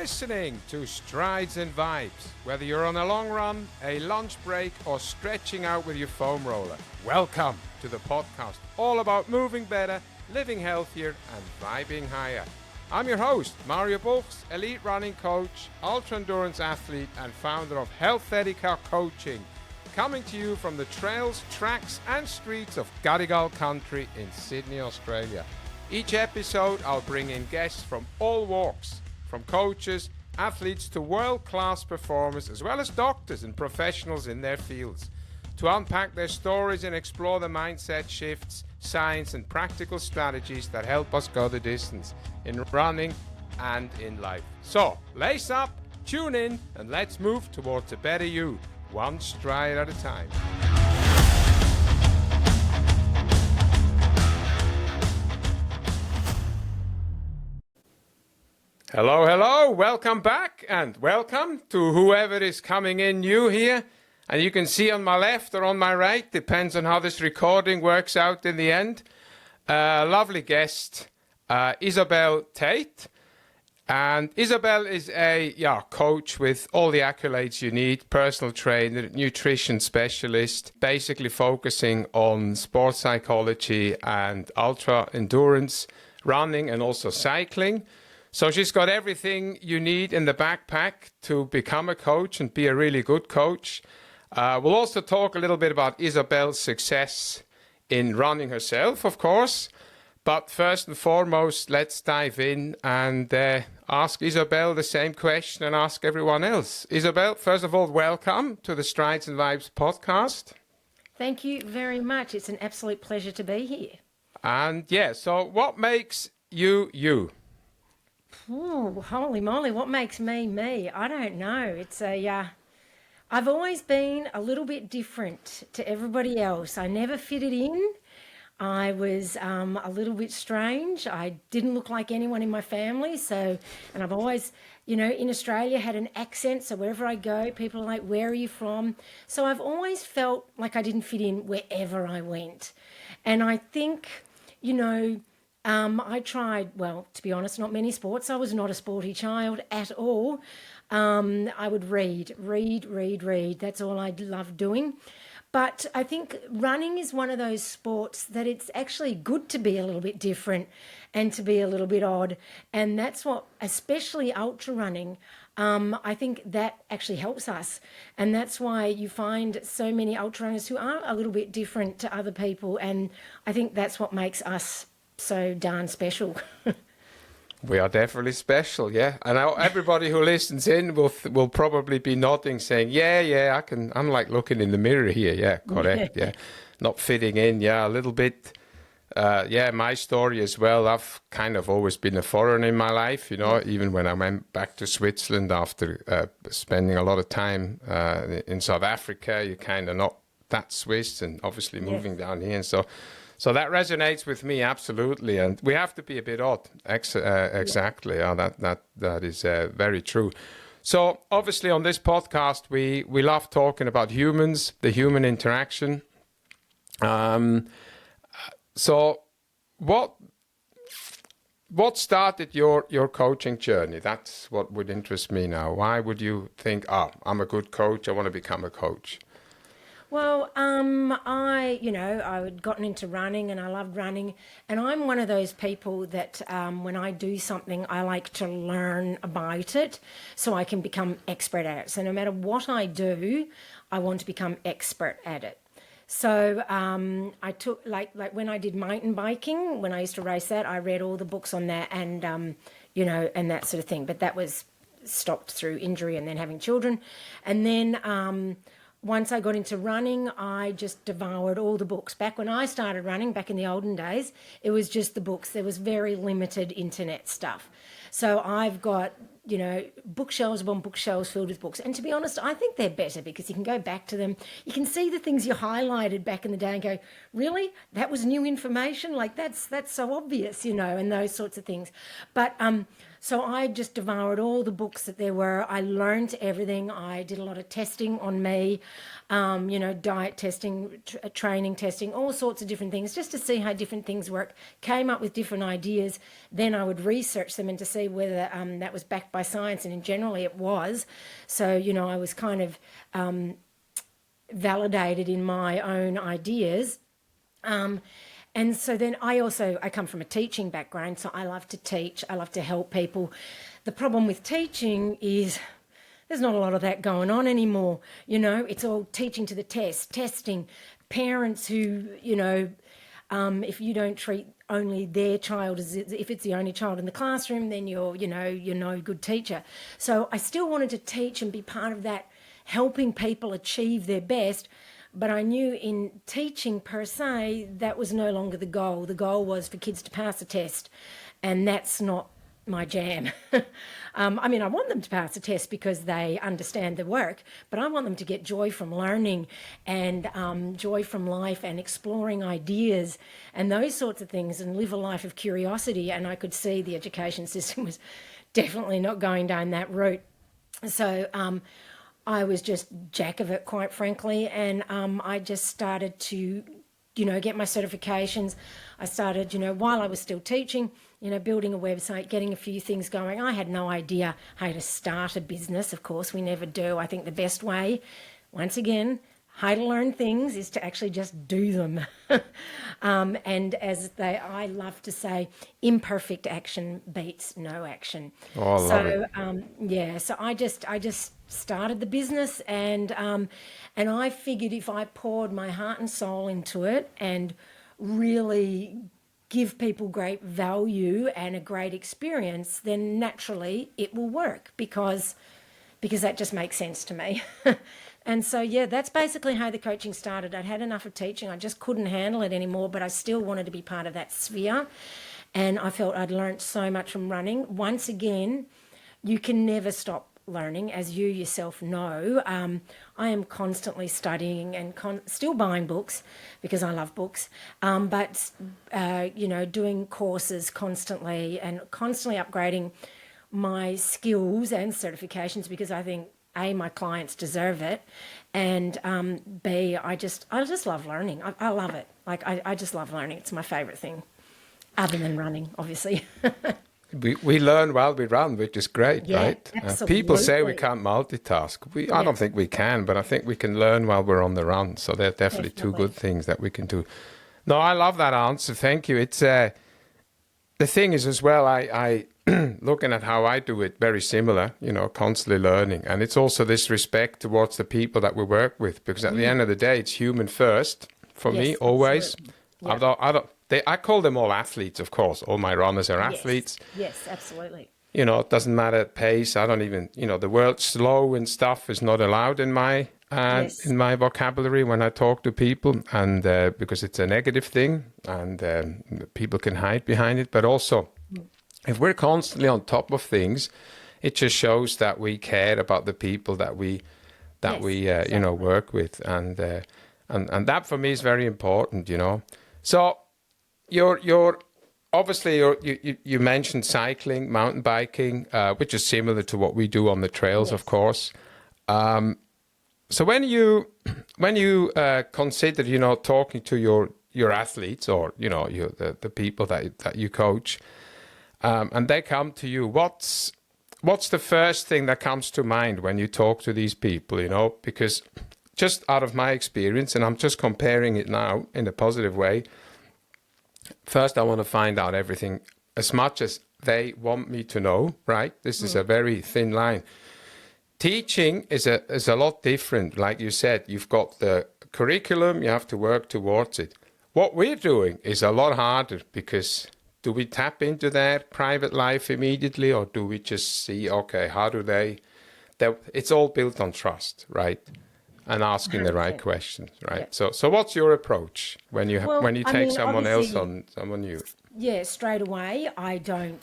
listening to Strides and Vibes. Whether you're on a long run, a lunch break, or stretching out with your foam roller, welcome to the podcast all about moving better, living healthier, and vibing higher. I'm your host, Mario Buchs, elite running coach, ultra-endurance athlete, and founder of Healthetica Coaching, coming to you from the trails, tracks, and streets of Gadigal country in Sydney, Australia. Each episode, I'll bring in guests from all walks, from coaches, athletes to world-class performers, as well as doctors and professionals in their fields, to unpack their stories and explore the mindset shifts, science, and practical strategies that help us go the distance in running and in life. So, lace up, tune in, and let's move towards a better you, one stride at a time. Hello, welcome back, and welcome to whoever is coming in new here. And you can see on my left or on my right, depends on how this recording works out in the end. Lovely guest, Isobel Tate. And Isobel is a coach with all the accolades you need, personal trainer, nutrition specialist, basically focusing on sports psychology and ultra endurance, running and also cycling. So she's got everything you need in the backpack to become a coach and be a really good coach. We'll also talk a little bit about Isobel's success in running herself, of course. But first and foremost, let's dive in and ask Isobel the same question and ask everyone else. Isobel, first of all, welcome to the Strides and Vibes podcast. Thank you very much. It's an absolute pleasure to be here. And so what makes you you? Oh, holy moly, what makes me me? I don't know. I've always been a little bit different to everybody else. I never fitted in. I was a little bit strange. I didn't look like anyone in my family. And I've always, in Australia had an accent. So wherever I go, people are like, where are you from? So I've always felt like I didn't fit in wherever I went. And I think, I tried, to be honest, not many sports. I was not a sporty child at all. I would read. That's all I loved doing. But I think running is one of those sports that it's actually good to be a little bit different and to be a little bit odd. And that's what, especially ultra running, I think that actually helps us. And that's why you find so many ultra runners who are a little bit different to other people. And I think that's what makes us so darn special. We are definitely special, yeah. And everybody who listens in will probably be nodding, saying, yeah, I'm like looking in the mirror here. Yeah, correct, yeah. Not fitting in, a little bit. My story as well. I've kind of always been a foreigner in my life, even when I went back to Switzerland after spending a lot of time in South Africa, you're kind of not that Swiss, and obviously moving down here. And so that resonates with me, absolutely. And we have to be a bit odd. Exactly. That is very true. So obviously on this podcast, we love talking about humans, the human interaction. So what started your coaching journey? That's what would interest me now. Why would you think, I'm a good coach, I want to become a coach? Well, I had gotten into running and I loved running. And I'm one of those people that when I do something, I like to learn about it so I can become expert at it. So no matter what I do, I want to become expert at it. So I took, like when I did mountain biking, when I used to race that, I read all the books on that and that sort of thing. But that was stopped through injury and then having children. And then once I got into running, I just devoured all the books. Back when I started running, back in the olden days, it was just the books. There was very limited internet stuff. So I've got, bookshelves upon bookshelves filled with books. And to be honest, I think they're better because you can go back to them. You can see the things you highlighted back in the day and go, really? That was new information? Like that's so obvious, and those sorts of things. But So I just devoured all the books that there were. I learned everything. I did a lot of testing on me, diet testing, training testing, all sorts of different things, just to see how different things work. Came up with different ideas. Then I would research them and to see whether that was backed by science, and generally it was. So, I was kind of validated in my own ideas. And so then I come from a teaching background, so I love to teach. I love to help people. The problem with teaching is there's not a lot of that going on anymore. It's all teaching to the test, testing. Parents who, if you don't treat only their child as if it's the only child in the classroom, then you're no good teacher. So I still wanted to teach and be part of that, helping people achieve their best. But I knew in teaching per se, that was no longer the goal. The goal was for kids to pass a test, and that's not my jam. I want them to pass a test because they understand the work, but I want them to get joy from learning and joy from life and exploring ideas and those sorts of things, and live a life of curiosity. And I could see the education system was definitely not going down that route. So I was just jack of it, quite frankly, and I just started to, get my certifications. I started, while I was still teaching, building a website, getting a few things going. I had no idea how to start a business, of course, we never do. I think the best way, once again, how to learn things is to actually just do them. And I love to say, imperfect action beats no action. Oh, I love it. So I just started the business, and I figured if I poured my heart and soul into it and really give people great value and a great experience, then naturally it will work because that just makes sense to me. And so, that's basically how the coaching started. I'd had enough of teaching. I just couldn't handle it anymore, but I still wanted to be part of that sphere. And I felt I'd learnt so much from running. Once again, you can never stop learning, as you yourself know. I am constantly studying and still buying books because I love books, but doing courses constantly and constantly upgrading my skills and certifications, because I think A, my clients deserve it, and B, I just love learning. I love it. I just love learning. It's my favourite thing, other than running, obviously. We learn while we run, which is great, right? Absolutely. People say we can't multitask. I don't think we can, but I think we can learn while we're on the run. So they're definitely two good things that we can do. No, I love that answer. Thank you. It's the thing is as well, I looking at how I do it, very similar, constantly learning. And it's also this respect towards the people that we work with, because at the end of the day, it's human first for me, always. Yep. I call them all athletes, of course. All my runners are athletes. Yes, absolutely. It doesn't matter pace. I don't even, the word slow and stuff is not allowed in my vocabulary when I talk to people, and because it's a negative thing, and people can hide behind it. But also, if we're constantly on top of things, it just shows that we care about the people that we work with, and that for me is very important. So you're obviously you mentioned cycling, mountain biking, which is similar to what we do on the trails, of course. So when you consider talking to your athletes, or the people that you coach, and they come to you, what's the first thing that comes to mind when you talk to these people? Because just out of my experience, and I'm just comparing it now in a positive way. First, I want to find out everything as much as they want me to know, right? This is a very thin line. Teaching is a lot different. Like you said, you've got the curriculum, you have to work towards it. What we're doing is a lot harder, because do we tap into their private life immediately, or do we just see, okay, how do they it's all built on trust, right? And asking the right questions, right? Yeah. So what's your approach when you take someone else on, someone new? Yeah, straight away, I don't,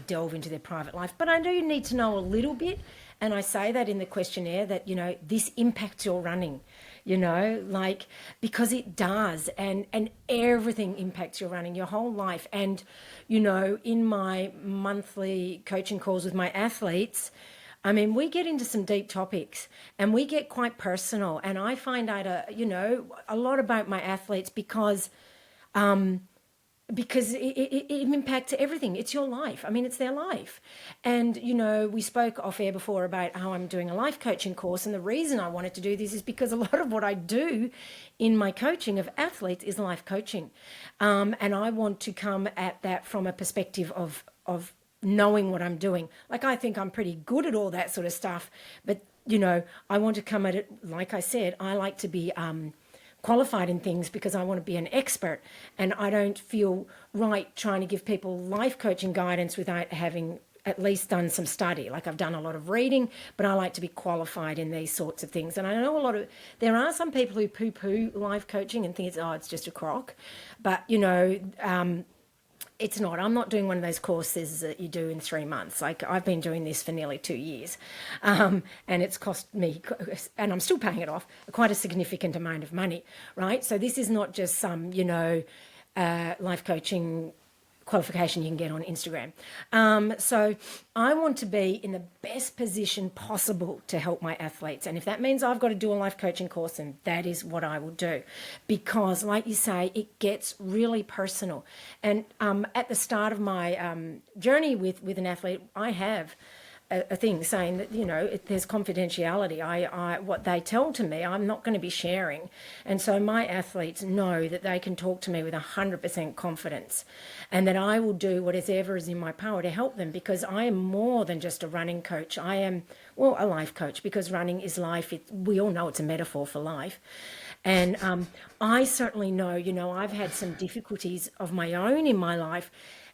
delve into their private life, but I do need to know a little bit. And I say that in the questionnaire that, this impacts your running. like, because it does, and everything impacts your running, your whole life. And, in my monthly coaching calls with my athletes, I mean, we get into some deep topics and we get quite personal. And I find out, a lot about my athletes because it impacts everything. It's your life. I mean, it's their life. And, we spoke off air before about how I'm doing a life coaching course. And the reason I wanted to do this is because a lot of what I do in my coaching of athletes is life coaching. And I want to come at that from a perspective of knowing what I'm doing. Like, I think I'm pretty good at all that sort of stuff. But, I want to come at it, like I said, I like to be qualified in things because I want to be an expert, and I don't feel right trying to give people life coaching guidance without having at least done some study. Like, I've done a lot of reading, but I like to be qualified in these sorts of things. And I know there are some people who poo-poo life coaching and think it's just a crock, but it's not. I'm not doing one of those courses that you do in 3 months. Like, I've been doing this for nearly 2 years, and it's cost me, and I'm still paying it off, quite a significant amount of money, right? So this is not just some, life coaching qualification you can get on Instagram. So I want to be in the best position possible to help my athletes. And if that means I've got to do a life coaching course, then that is what I will do. Because, like you say, it gets really personal. And at the start of my journey with an athlete, I have a thing saying that, there's confidentiality. What they tell to me, I'm not going to be sharing. And so my athletes know that they can talk to me with 100% confidence, and that I will do whatever is in my power to help them, because I am more than just a running coach. I am, a life coach, because running is life. We all know it's a metaphor for life. And I certainly know, I've had some difficulties of my own in my life,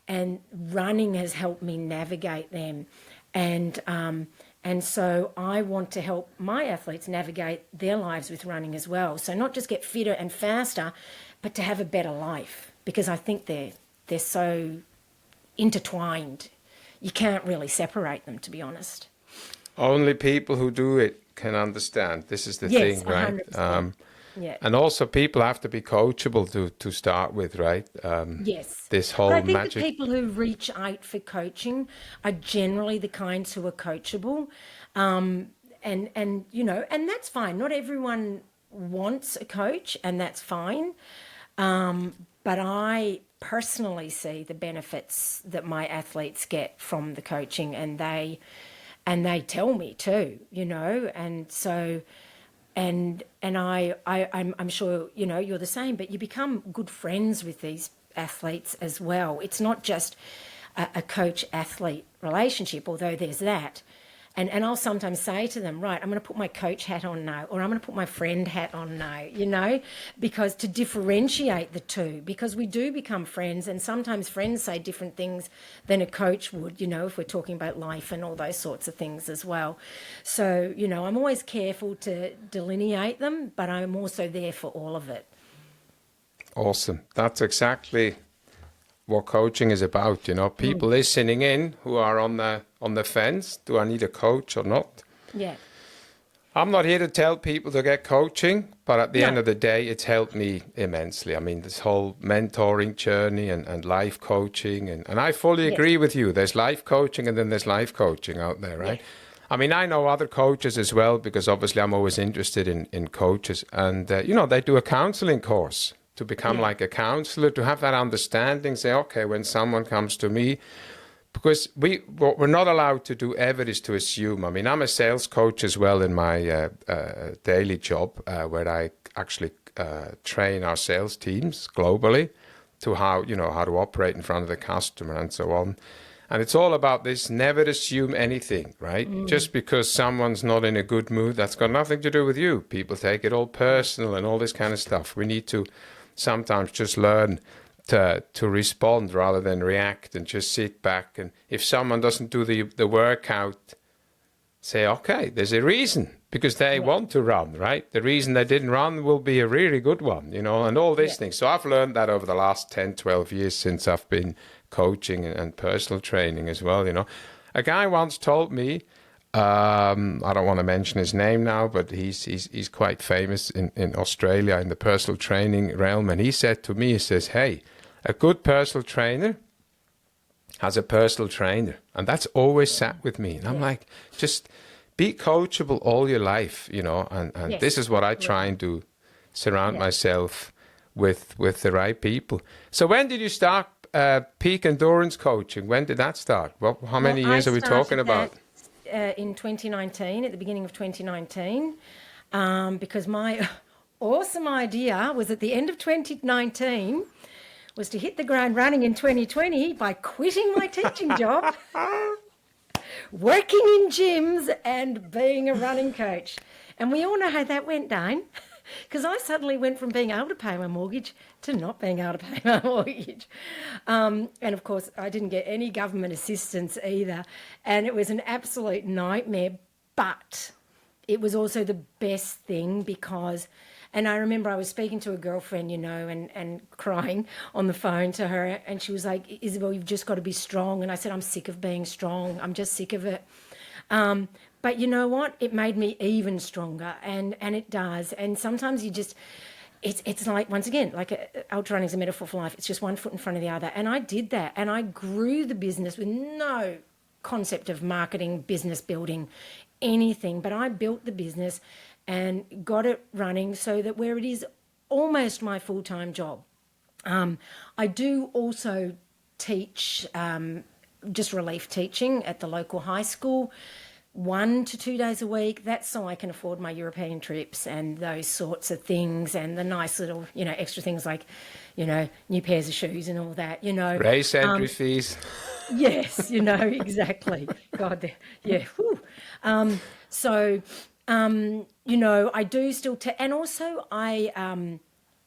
and running has helped me navigate them. And so I want to help my athletes navigate their lives with running as well. So not just get fitter and faster, but to have a better life, because I think they're so intertwined. You can't really separate them, to be honest. Only people who do it can understand. This is the thing, right? 100%. Yeah. And also, people have to be coachable to start with, right? Yes. This whole but I think magic. the people who reach out for coaching are generally the kinds who are coachable, and that's fine. Not everyone wants a coach, and that's fine. But I personally see the benefits that my athletes get from the coaching, and they tell me too, and so. And I'm sure, you're the same, but you become good friends with these athletes as well. It's not just a coach-athlete relationship, although there's that. And I'll sometimes say to them, right, I'm going to put my coach hat on now, or I'm going to put my friend hat on now, because to differentiate the two, because we do become friends, and sometimes friends say different things than a coach would, if we're talking about life and all those sorts of things as well. So, I'm always careful to delineate them, but I'm also there for all of it. Awesome. That's exactly what coaching is about, people listening in who are on the fence. Do I need a coach or not? Yeah. I'm not here to tell people to get coaching, but at the end of the day, it's helped me immensely. I mean, this whole mentoring journey and life coaching, and I fully agree with you. There's life coaching and then there's life coaching out there, right? Yeah. I mean, I know other coaches as well, because obviously I'm always interested in coaches, and, they do a counseling course to become like a counselor, to have that understanding, say, okay, when someone comes to me, because what we're not allowed to do ever is to assume. I mean, I'm a sales coach as well in my daily job, where I actually train our sales teams globally to how to operate in front of the customer and so on. And it's all about this, never assume anything, right? Just because someone's not in a good mood, that's got nothing to do with you. People take it all personal and all this kind of stuff. We need to sometimes just learn to respond rather than react, and just sit back. And if someone doesn't do the workout, say, okay, there's a reason, because they want to run, right? The reason they didn't run will be a really good one, and all these things. So I've learned that over the last 10, 12 years since I've been coaching and personal training as well, A guy once told me, I don't want to mention his name now, but he's quite famous in Australia in the personal training realm. And he said to me, he says, hey, a good personal trainer has a personal trainer. And that's always sat with me. And I'm like, just be coachable all your life, you know, and this is what I try and do, surround myself with the right people. So when did you start peak endurance coaching? When did that start? Well, how many years are we talking about? In 2019, at the beginning of 2019, because my awesome idea was at the end of 2019 was to hit the ground running in 2020 by quitting my teaching job, working in gyms and being a running coach. And we all know how that went down, because I suddenly went from being able to pay my mortgage to not being able to pay my mortgage. And of course, I didn't get any government assistance either. And it was an absolute nightmare, but it was also the best thing because, and I remember I was speaking to a girlfriend, you know, and crying on the phone to her. And she was like, Isobel, you've just got to be strong. And I said, I'm sick of being strong. I'm just sick of it. But you know what? It made me even stronger, and it does. And sometimes you just, it's like, once again, like ultra running is a metaphor for life. It's just one foot in front of the other. And I did that, and I grew the business with no concept of marketing, business building, anything. But I built the business and got it running so that where it is almost my full-time job. I do also teach, just relief teaching at the local high school, 1 to 2 days a week. That's so I can afford my European trips and those sorts of things, and the nice little, you know, extra things like, you know, new pairs of shoes and all that, you know. Race entry fees. Yes, you know, exactly. God, yeah. You know, I do still, and also I,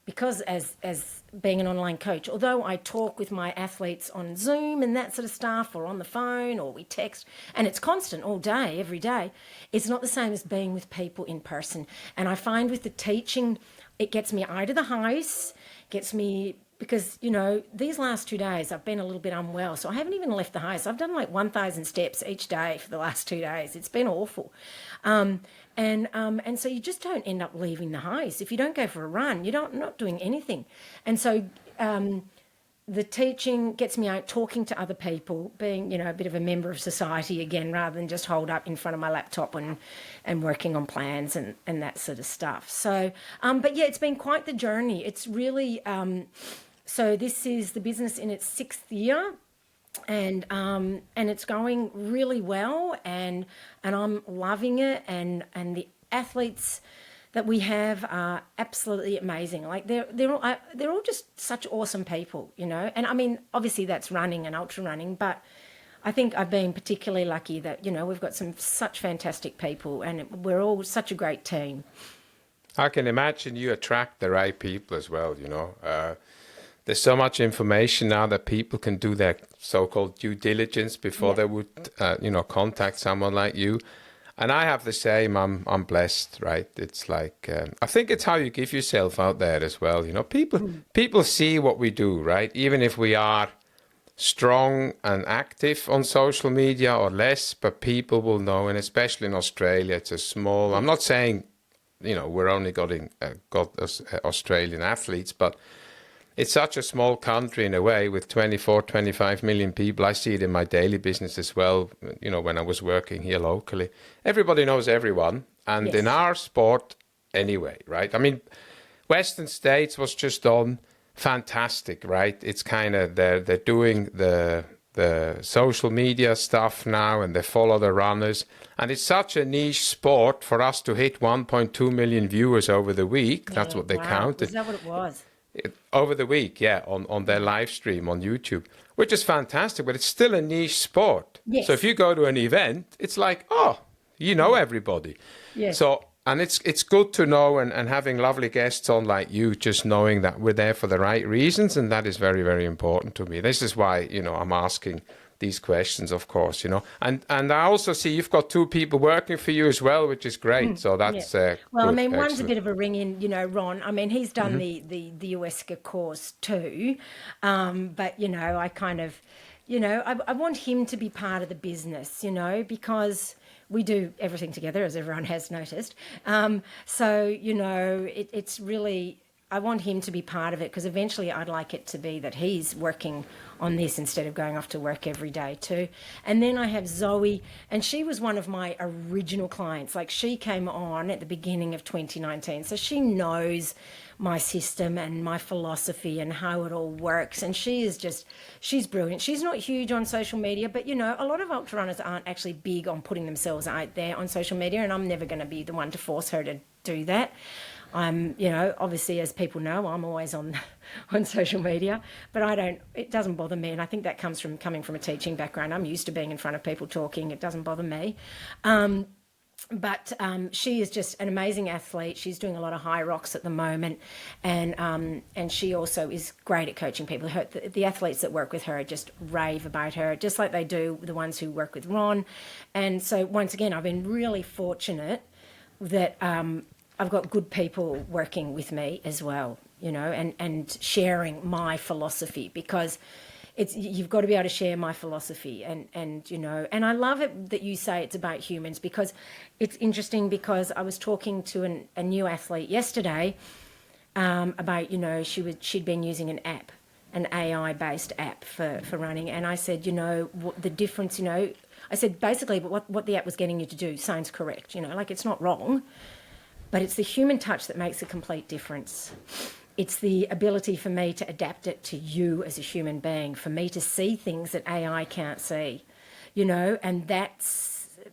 because as being an online coach, although I talk with my athletes on Zoom and that sort of stuff, or on the phone, or we text, and it's constant all day, every day, it's not the same as being with people in person. And I find with the teaching, it gets me out of the house, gets me, because, you know, these last 2 days I've been a little bit unwell, so I haven't even left the house. I've done like 1,000 steps each day for the last 2 days. It's been awful. And so you just don't end up leaving the house. If you don't go for a run, you're not doing anything. And so the teaching gets me out talking to other people, being, you know, a bit of a member of society again, rather than just holed up in front of my laptop and working on plans and that sort of stuff. So, but yeah, it's been quite the journey. It's really, so this is the business in its 6th year. And it's going really well, and I'm loving it, and the athletes that we have are absolutely amazing. Like they're all just such awesome people, you know. And I mean, obviously that's running and ultra running, but I think I've been particularly lucky that, you know, we've got such fantastic people, and we're all such a great team. I can imagine you attract the right people as well, you know. There's so much information now that people can do their so-called due diligence before they would, you know, contact someone like you. And I have the same. I'm blessed, right? It's like, I think it's how you give yourself out there as well. You know, people see what we do, right? Even if we are strong and active on social media or less, but people will know. And especially in Australia, it's a small, I'm not saying, you know, we're only got Australian athletes, but it's such a small country in a way with 24, 25 million people. I see it in my daily business as well, you know, when I was working here locally. Everybody knows everyone. And in our sport anyway, right? I mean, Western States was just on fantastic, right? It's kind of, they're doing the social media stuff now, and they follow the runners. And it's such a niche sport for us to hit 1.2 million viewers over the week. That's what they counted. Is that what it was? Over the week, yeah, on their live stream on YouTube, which is fantastic, but it's still a niche sport. Yes. So if you go to an event, it's like, oh, you know everybody. Yes. So, and it's good to know, and having lovely guests on like you, just knowing that we're there for the right reasons, and that is very, very important to me. This is why, you know, I'm asking these questions, of course, you know. And I also see you've got 2 people working for you as well, which is great. So that's well, good. I mean, one's Excellent. a bit of a ring in, you know, Ron. I mean, he's done the UESCA course too, but you know, I kind of you know, I want him to be part of the business, you know, because we do everything together, as everyone has noticed. So, you know, it's really, I want him to be part of it, because eventually I'd like it to be that he's working on this instead of going off to work every day too. And then I have Zoe, and she was one of my original clients. Like, she came on at the beginning of 2019, so she knows my system and my philosophy and how it all works. And she's brilliant. She's not huge on social media, but you know, a lot of ultra runners aren't actually big on putting themselves out there on social media, and I'm never going to be the one to force her to do that. You know, obviously, as people know, I'm always on social media, but it doesn't bother me. And I think that comes from coming from a teaching background. I'm used to being in front of people talking. It doesn't bother me. But she is just an amazing athlete. She's doing a lot of high rocks at the moment, and she also is great at coaching people. The athletes that work with her just rave about her, just like they do the ones who work with Ron. And so once again, I've been really fortunate that I've got good people working with me as well, you know, and sharing my philosophy, because you've got to be able to share my philosophy, and you know, and I love it that you say it's about humans, because it's interesting, because I was talking to a new athlete yesterday about, you know, she'd been using an app, an AI-based app for running, and I said, you know, what the difference, you know, I said basically, but what the app was getting you to do sounds correct, you know, like, it's not wrong, but it's the human touch that makes a complete difference. It's the ability for me to adapt it to you as a human being, for me to see things that AI can't see, you know, and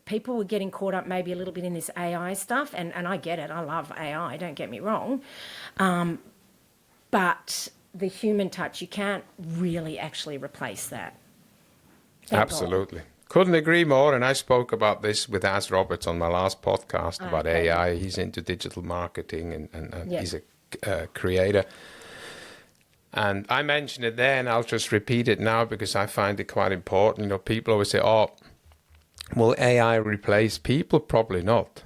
people were getting caught up maybe a little bit in this AI stuff, and I get it. I love AI, don't get me wrong. But the human touch, you can't really actually replace that. Absolutely. Couldn't agree more. And I spoke about this with Az Roberts on my last podcast about AI. He's into digital marketing, and he's a creator. And I mentioned it there, and I'll just repeat it now because I find it quite important. You know, people always say, oh, will AI replace people? Probably not.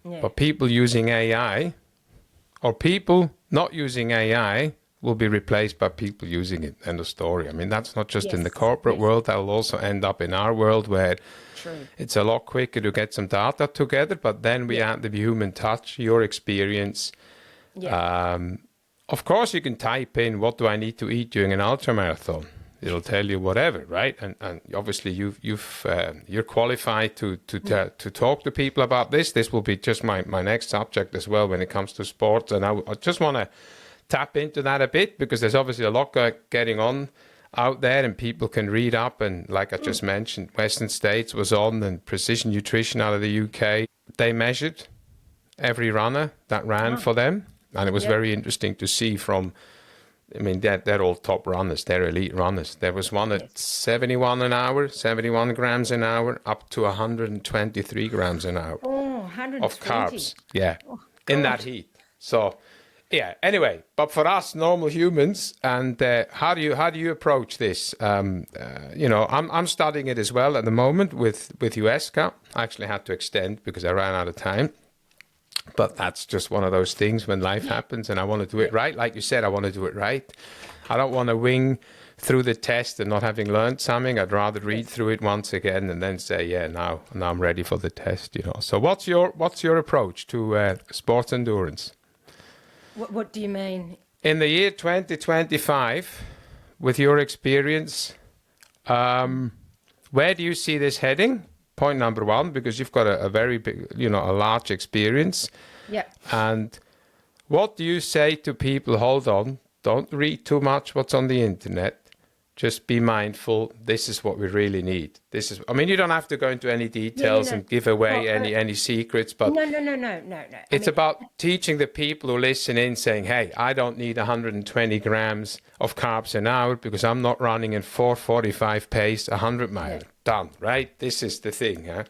Yeah. But people using AI or people not using AI will be replaced by people using it. End of story. I mean, that's not just in the corporate world. That will also end up in our world, where it's a lot quicker to get some data together, but then we add the human touch, your experience. Of course, you can type in, what do I need to eat during an ultramarathon? It'll tell you whatever, right? And obviously, you're qualified to talk to people about this. This will be just my next subject as well when it comes to sports. And I just want to tap into that a bit, because there's obviously a lot getting on out there, and people can read up. And like I just mentioned, Western States was on, and Precision Nutrition out of the UK. They measured every runner that ran for them. And it was very interesting to see I mean, they're all top runners. They're elite runners. There was one at 71 grams an hour, up to 123 grams an hour of carbs. Yeah, in that heat. So, yeah. Anyway, but for us normal humans, and how do you approach this? You know, I'm studying it as well at the moment with USCA. I actually had to extend because I ran out of time. But that's just one of those things when life happens, and I want to do it right. Like you said, I want to do it right. I don't want to wing through the test and not having learned something. I'd rather read through it once again and then say, yeah, now I'm ready for the test. You know. So what's your approach to sports endurance? What do you mean? In the year 2025, with your experience, where do you see this heading? Point number one, because you've got a very big, you know, a large experience. Yeah. And what do you say to people? Hold on, don't read too much what's on the internet. Just be mindful. This is what we really need. I mean, you don't have to go into any details and give away any secrets, but no. It's about teaching the people who listen in, saying, hey, I don't need 120 grams of carbs an hour because I'm not running in 4:45 pace, 100 miles. Done, right? This is the thing, huh?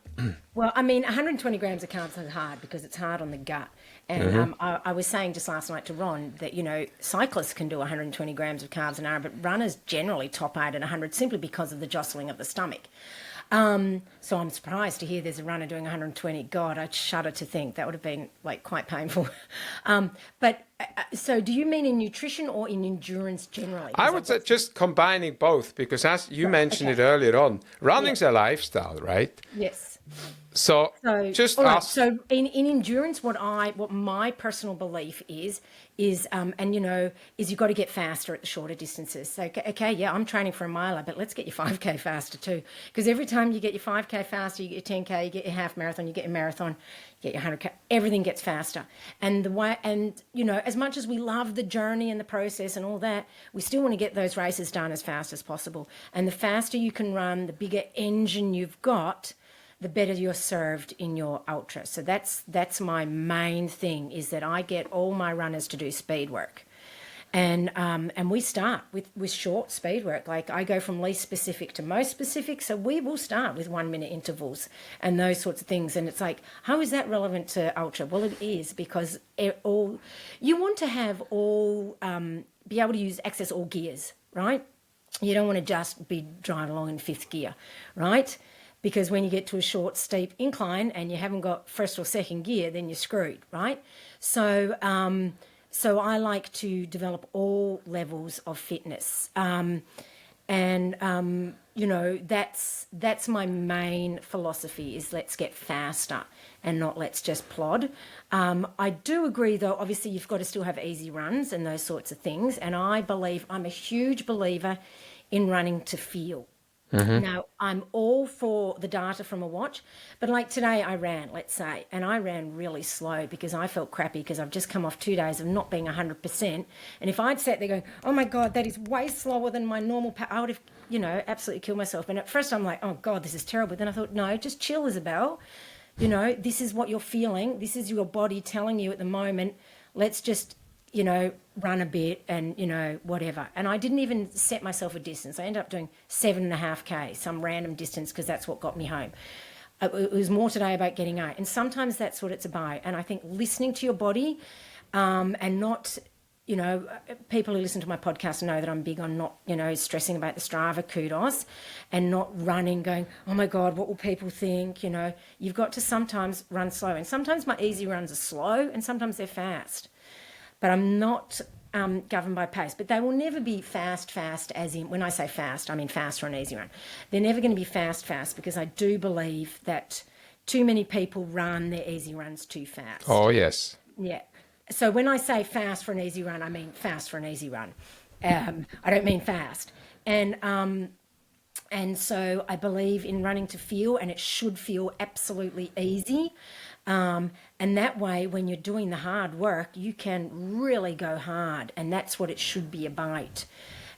Well, I mean, 120 grams of carbs is hard because it's hard on the gut. And I was saying just last night to Ron that, you know, cyclists can do 120 grams of carbs an hour, but runners generally top out at 100 simply because of the jostling of the stomach. So I'm surprised to hear there's a runner doing 120. God, I'd shudder to think that would have been like quite painful. But So do you mean in nutrition or in endurance generally? I would say just combining both, because as you mentioned it earlier on, running's a lifestyle, right? Yes. So So, just all right, ask. so in endurance, what my personal belief is and is you've got to get faster at the shorter distances. So okay, yeah, I'm training for a miler, but let's get your 5K faster too, because every time you get your 5K faster, you get your 10K, you get your half marathon, you get your marathon, you get your 100K, everything gets faster. And as much as we love the journey and the process and all that, we still want to get those races done as fast as possible. And the faster you can run, the bigger engine you've got, the better you're served in your ultra. So that's my main thing, is that I get all my runners to do speed work. And we start with short speed work. Like I go from least specific to most specific. So we will start with 1 minute intervals and those sorts of things. And it's like, how is that relevant to ultra? Well, it is, because you want to have be able to access all gears, right? You don't want to just be driving along in fifth gear, right? Because when you get to a short, steep incline and you haven't got first or second gear, then you're screwed, right? So I like to develop all levels of fitness. That's my main philosophy, is let's get faster and not let's just plod. I do agree, though, obviously you've got to still have easy runs and those sorts of things. And I'm a huge believer in running to feel. Mm-hmm. Now, I'm all for the data from a watch, but like today I ran, let's say, and I ran really slow because I felt crappy because I've just come off 2 days of not being 100%. And if I'd sat there going, oh my God, that is way slower than my normal, I would have, absolutely killed myself. And at first I'm like, oh God, this is terrible. Then I thought, no, just chill, Isobel. This is what you're feeling. This is your body telling you at the moment. Let's just run a bit and, whatever. And I didn't even set myself a distance. I ended up doing 7.5K, some random distance, because that's what got me home. It was more today about getting out. And sometimes that's what it's about. And I think listening to your body and not, people who listen to my podcast know that I'm big on not, stressing about the Strava kudos and not running going, oh my God, what will people think? You've got to sometimes run slow. And sometimes my easy runs are slow and sometimes they're fast. But I'm not governed by pace. But they will never be fast, as in, when I say fast, I mean fast for an easy run. They're never going to be fast, because I do believe that too many people run their easy runs too fast. Oh, yes. Yeah. So when I say fast for an easy run, I mean fast for an easy run. I don't mean fast. And so I believe in running to feel, and it should feel absolutely easy. And that way, when you're doing the hard work, you can really go hard, and that's what it should be about.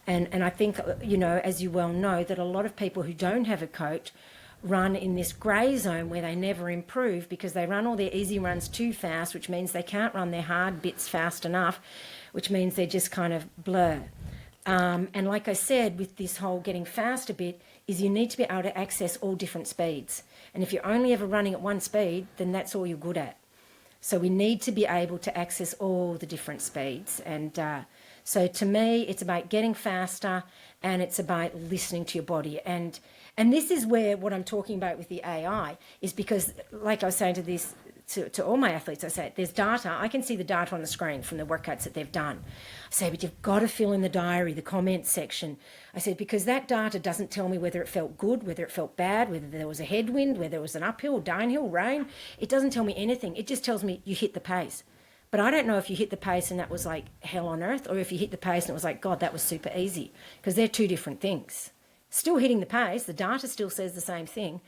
And I think, as you well know, that a lot of people who don't have a coach run in this grey zone where they never improve because they run all their easy runs too fast, which means they can't run their hard bits fast enough, which means they're just kind of blur. And like I said, with this whole getting fast a bit, is you need to be able to access all different speeds. And if you're only ever running at one speed, then that's all you're good at. So we need to be able to access all the different speeds. And so to me, it's about getting faster, and it's about listening to your body. And this is where what I'm talking about with the AI is, because, like I was saying to all my athletes, I say, there's data. I can see the data on the screen from the workouts that they've done. I say, but you've got to fill in the diary, the comments section. I said, because that data doesn't tell me whether it felt good, whether it felt bad, whether there was a headwind, whether it was an uphill, downhill, rain. It doesn't tell me anything. It just tells me you hit the pace. But I don't know if you hit the pace and that was like hell on earth, or if you hit the pace and it was like, God, that was super easy, because they're two different things. Still hitting the pace, the data still says the same thing.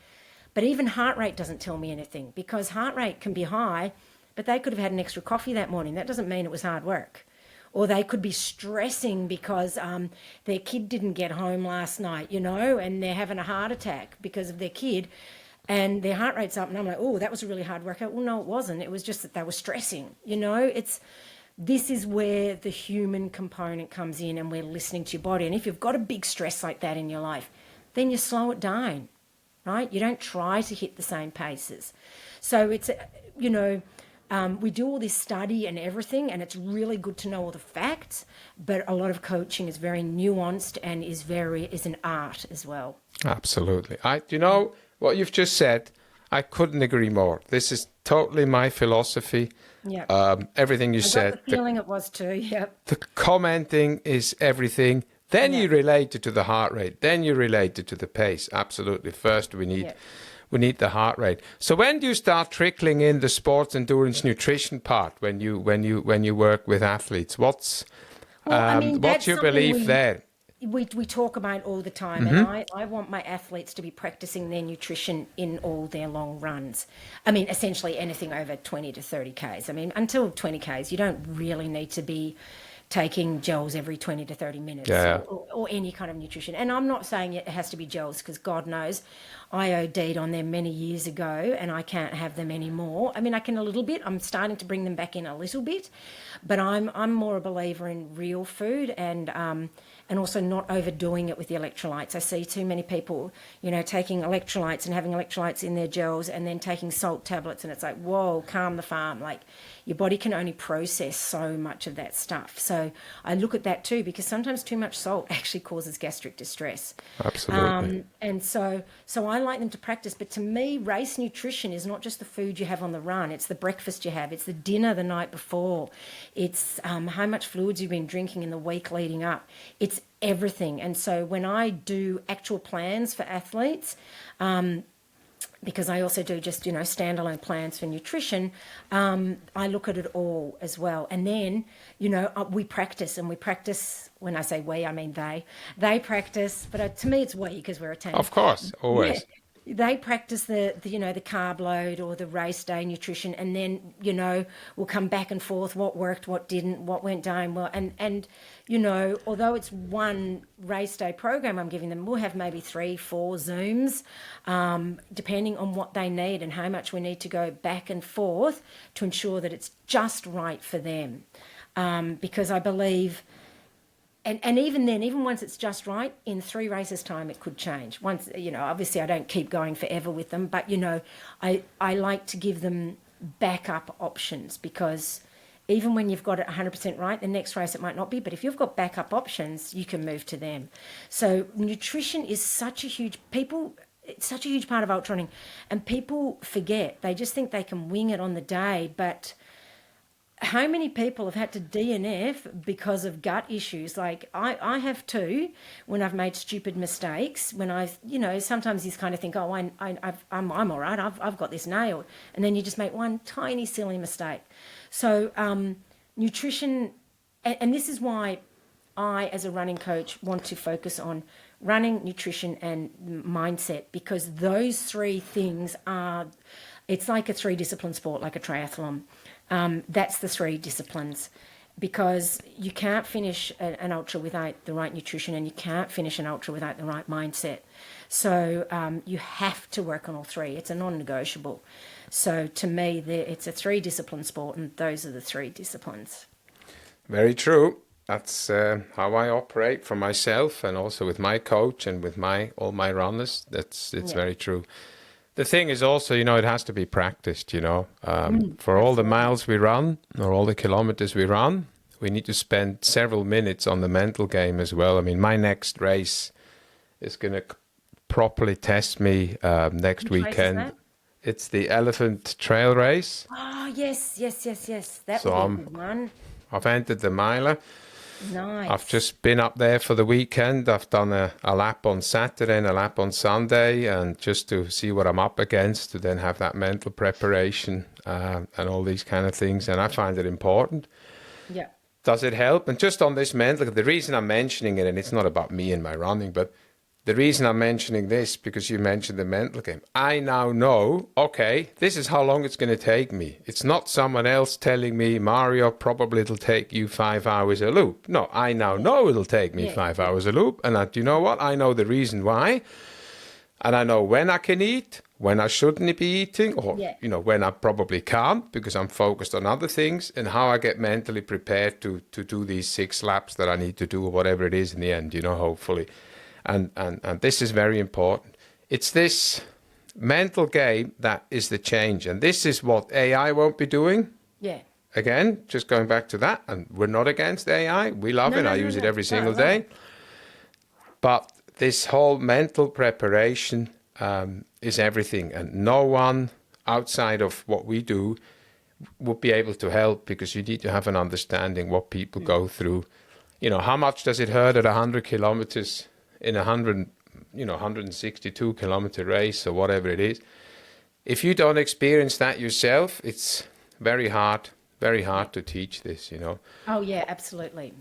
But even heart rate doesn't tell me anything, because heart rate can be high, but they could have had an extra coffee that morning. That doesn't mean it was hard work. Or they could be stressing because their kid didn't get home last night, and they're having a heart attack because of their kid, and their heart rate's up. And I'm like, oh, that was a really hard workout. Well, no, it wasn't. It was just that they were stressing, This is where the human component comes in, and we're listening to your body. And if you've got a big stress like that in your life, then you slow it down. Right? You don't try to hit the same paces. So it's, we do all this study and everything, and it's really good to know all the facts, but a lot of coaching is very nuanced and is an art as well. Absolutely. What you've just said, I couldn't agree more. This is totally my philosophy. Yeah. Everything you I got said, the feeling it was too. Yep. the commenting is everything. Then Yeah. you relate it to the heart rate. Then you relate it to the pace. Absolutely. First, we Yeah. need the heart rate. So when do you start trickling in the sports endurance nutrition part when you work with athletes? Well, I mean, What's that's your something belief there? we talk about all the time, and I want my athletes to be practicing their nutrition in all their long runs. I mean, essentially anything over 20 to 30 Ks. I mean, until 20 Ks, you don't really need to be taking gels every 20 to 30 minutes Yeah. or any kind of nutrition. And I'm not saying it has to be gels because God knows I OD'd on them many years ago and I can't have them anymore. I mean, I can a little bit. I'm starting to bring them back in a little bit, but I'm more a believer in real food and also not overdoing it with the electrolytes. I see too many people, taking electrolytes and having electrolytes in their gels and then taking salt tablets, and it's like, whoa, calm the farm. Like, your body can only process so much of that stuff. So I look at that too, because sometimes too much salt actually causes gastric distress. Absolutely. And so I like them to practice. But to me, race nutrition is not just the food you have on the run. It's the breakfast you have. It's the dinner the night before. It's how much fluids you've been drinking in the week leading up. It's everything. And so when I do actual plans for athletes, because I also do just, standalone plans for nutrition, I look at it all as well. And then, we practice, and we practice, when I say we, I mean they practice, but to me it's we because we're a team. Of course, always. They practice the carb load or the race day nutrition, and then, we'll come back and forth, what worked, what didn't, what went down well. And although it's one race day program I'm giving them, we'll have maybe 3-4 Zooms, depending on what they need and how much we need to go back and forth to ensure that it's just right for them. Because I believe... And even then, even once it's just right, in 3 races' time, it could change. Once, obviously I don't keep going forever with them, but, I like to give them backup options, because even when you've got it 100% right, the next race it might not be, but if you've got backup options, you can move to them. So nutrition is such a huge part of ultra running, and people forget. They just think they can wing it on the day, but... How many people have had to DNF because of gut issues? Like I have too, when I've made stupid mistakes, when I've, sometimes you kind of think, oh, I'm all right, I've got this nailed. And then you just make one tiny silly mistake. So nutrition, and this is why I, as a running coach, want to focus on running, nutrition and mindset, because those 3 things it's like a 3-discipline sport, like a triathlon. That's the 3 disciplines, because you can't finish an ultra without the right nutrition, and you can't finish an ultra without the right mindset. So you have to work on all 3. It's a non-negotiable. So to me, it's a 3-discipline sport, and those are the 3 disciplines. Very true. That's how I operate for myself, and also with my coach and with all my runners. It's very true. The thing is also, it has to be practiced, for all the miles we run or all the kilometers we run, we need to spend several minutes on the mental game as well. I mean, my next race is going to properly test me next weekend. It's the Elephant Trail Race. Oh, yes. That So would be a good one. I've entered the miler. Nice. I've just been up there for the weekend. I've done a lap on Saturday and a lap on Sunday, and just to see what I'm up against, to then have that mental preparation and all these kind of things. And I find it important. Yeah. Does it help? And just on this mental, the reason I'm mentioning it, and it's not about me and my running, but the reason I'm mentioning this, because you mentioned the mental game. I now know, okay, this is how long it's going to take me. It's not someone else telling me, Mario, probably it'll take you 5 hours a loop. No, I now know it'll take me 5 hours a loop. And you know what? I know the reason why. And I know when I can eat, when I shouldn't be eating, or, when I probably can't because I'm focused on other things, and how I get mentally prepared to do these 6 laps that I need to do, or whatever it is in the end, hopefully. And this is very important. It's this mental game that is the change. And this is what AI won't be doing. Yeah. Again, just going back to that. And we're not against AI. We love it. I use it every single day. But this whole mental preparation is everything. And no one outside of what we do would be able to help, because you need to have an understanding what people go through. You know, how much does it hurt at 100 kilometers in 162 kilometer race or whatever it is? If you don't experience that yourself, it's very hard to teach this, you know. Oh yeah, absolutely.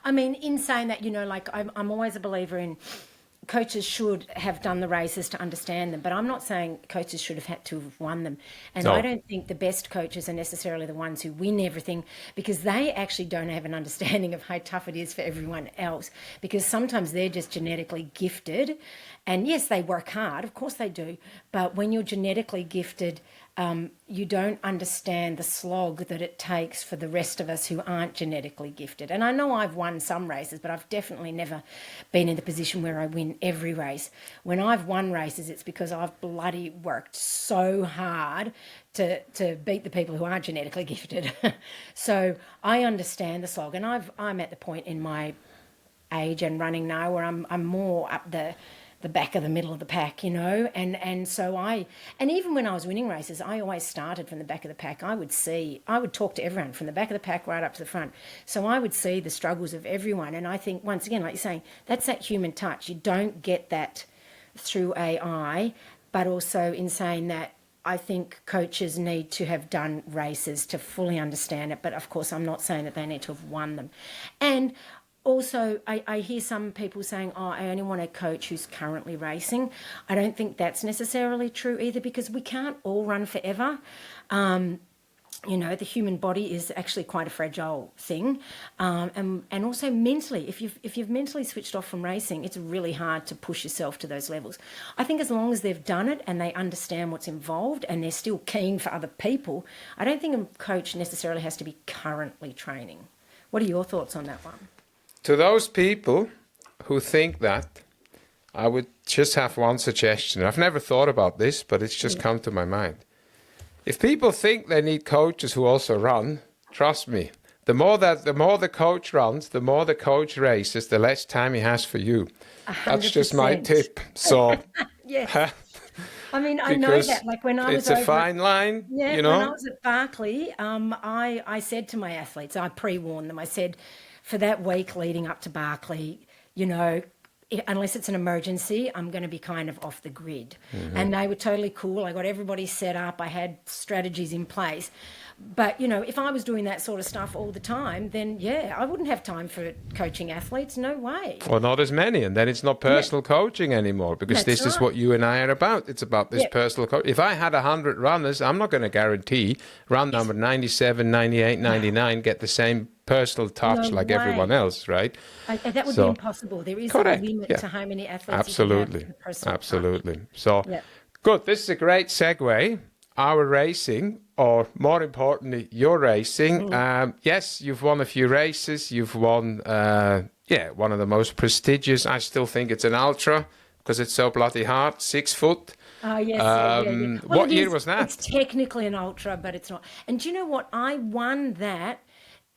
I mean, in saying that, you know, like I'm always a believer in coaches should have done the races to understand them, but I'm not saying coaches should have had to have won them. And No. I don't think the best coaches are necessarily the ones who win everything, because they actually don't have an understanding of how tough it is for everyone else, because sometimes they're just genetically gifted. And yes, they work hard, of course they do, but when you're genetically gifted, you don't understand the slog that it takes for the rest of us who aren't genetically gifted. And I know I've won some races, but I've definitely never been in the position where I win every race. When I've won races, it's because I've bloody worked so hard to beat the people who aren't genetically gifted. So I understand the slog, and I'm at the point in my age and running now where I'm more up the back of the middle of the pack, you know, and so and even when I was winning races, I always started from the back of the pack. I would talk to everyone from the back of the pack right up to the front. So I would see the struggles of everyone. And I think, once again, like you're saying, that's that human touch. You don't get that through AI, but also in saying that, I think coaches need to have done races to fully understand it. But of course, I'm not saying that they need to have won them. And also, I hear some people saying, oh, I only want a coach who's currently racing. I don't think that's necessarily true either, because we can't all run forever. You know, the human body is actually quite a fragile thing. And also mentally, if you've mentally switched off from racing, it's really hard to push yourself to those levels. I think as long as they've done it and they understand what's involved and they're still keen for other people, I don't think a coach necessarily has to be currently training. What are your thoughts on that one? To those people who think that, I would just have one suggestion. I've never thought about this, but it's just come to my mind. If people think they need coaches who also run, trust me, the more the coach runs, the more the coach races, the less time he has for you. 100%. That's just my tip. So, yes. I mean, I know that. Like when I was it's a fine line, yeah, you know. when I was at Barkley, I said to my athletes, I pre-warned them. I said, for that week leading up to Barkley, you know, unless it's an emergency, I'm going to be kind of off the grid. Mm-hmm. And they were totally cool. I got everybody set up. I had strategies in place. But, you know, if I was doing that sort of stuff all the time, then, yeah, I wouldn't have time for coaching athletes. No way. Or not as many. And then it's not personal coaching anymore, because this is what you and I are about. It's about this personal coach. If I had 100 runners, I'm not going to guarantee run number 97, 98, 99 get the same personal touch like everyone else, right? That would be impossible. There is a limit to how many athletes Absolutely. you can have personal Absolutely. touch. So, good. This is a great segue. Our racing, or more importantly, your racing. Yes, you've won a few races. You've won, one of the most prestigious. I still think it's an ultra because it's so bloody hard. 6 foot. Oh, yes. Well, what year was that? It's technically an ultra, but it's not. And do you know what? I won that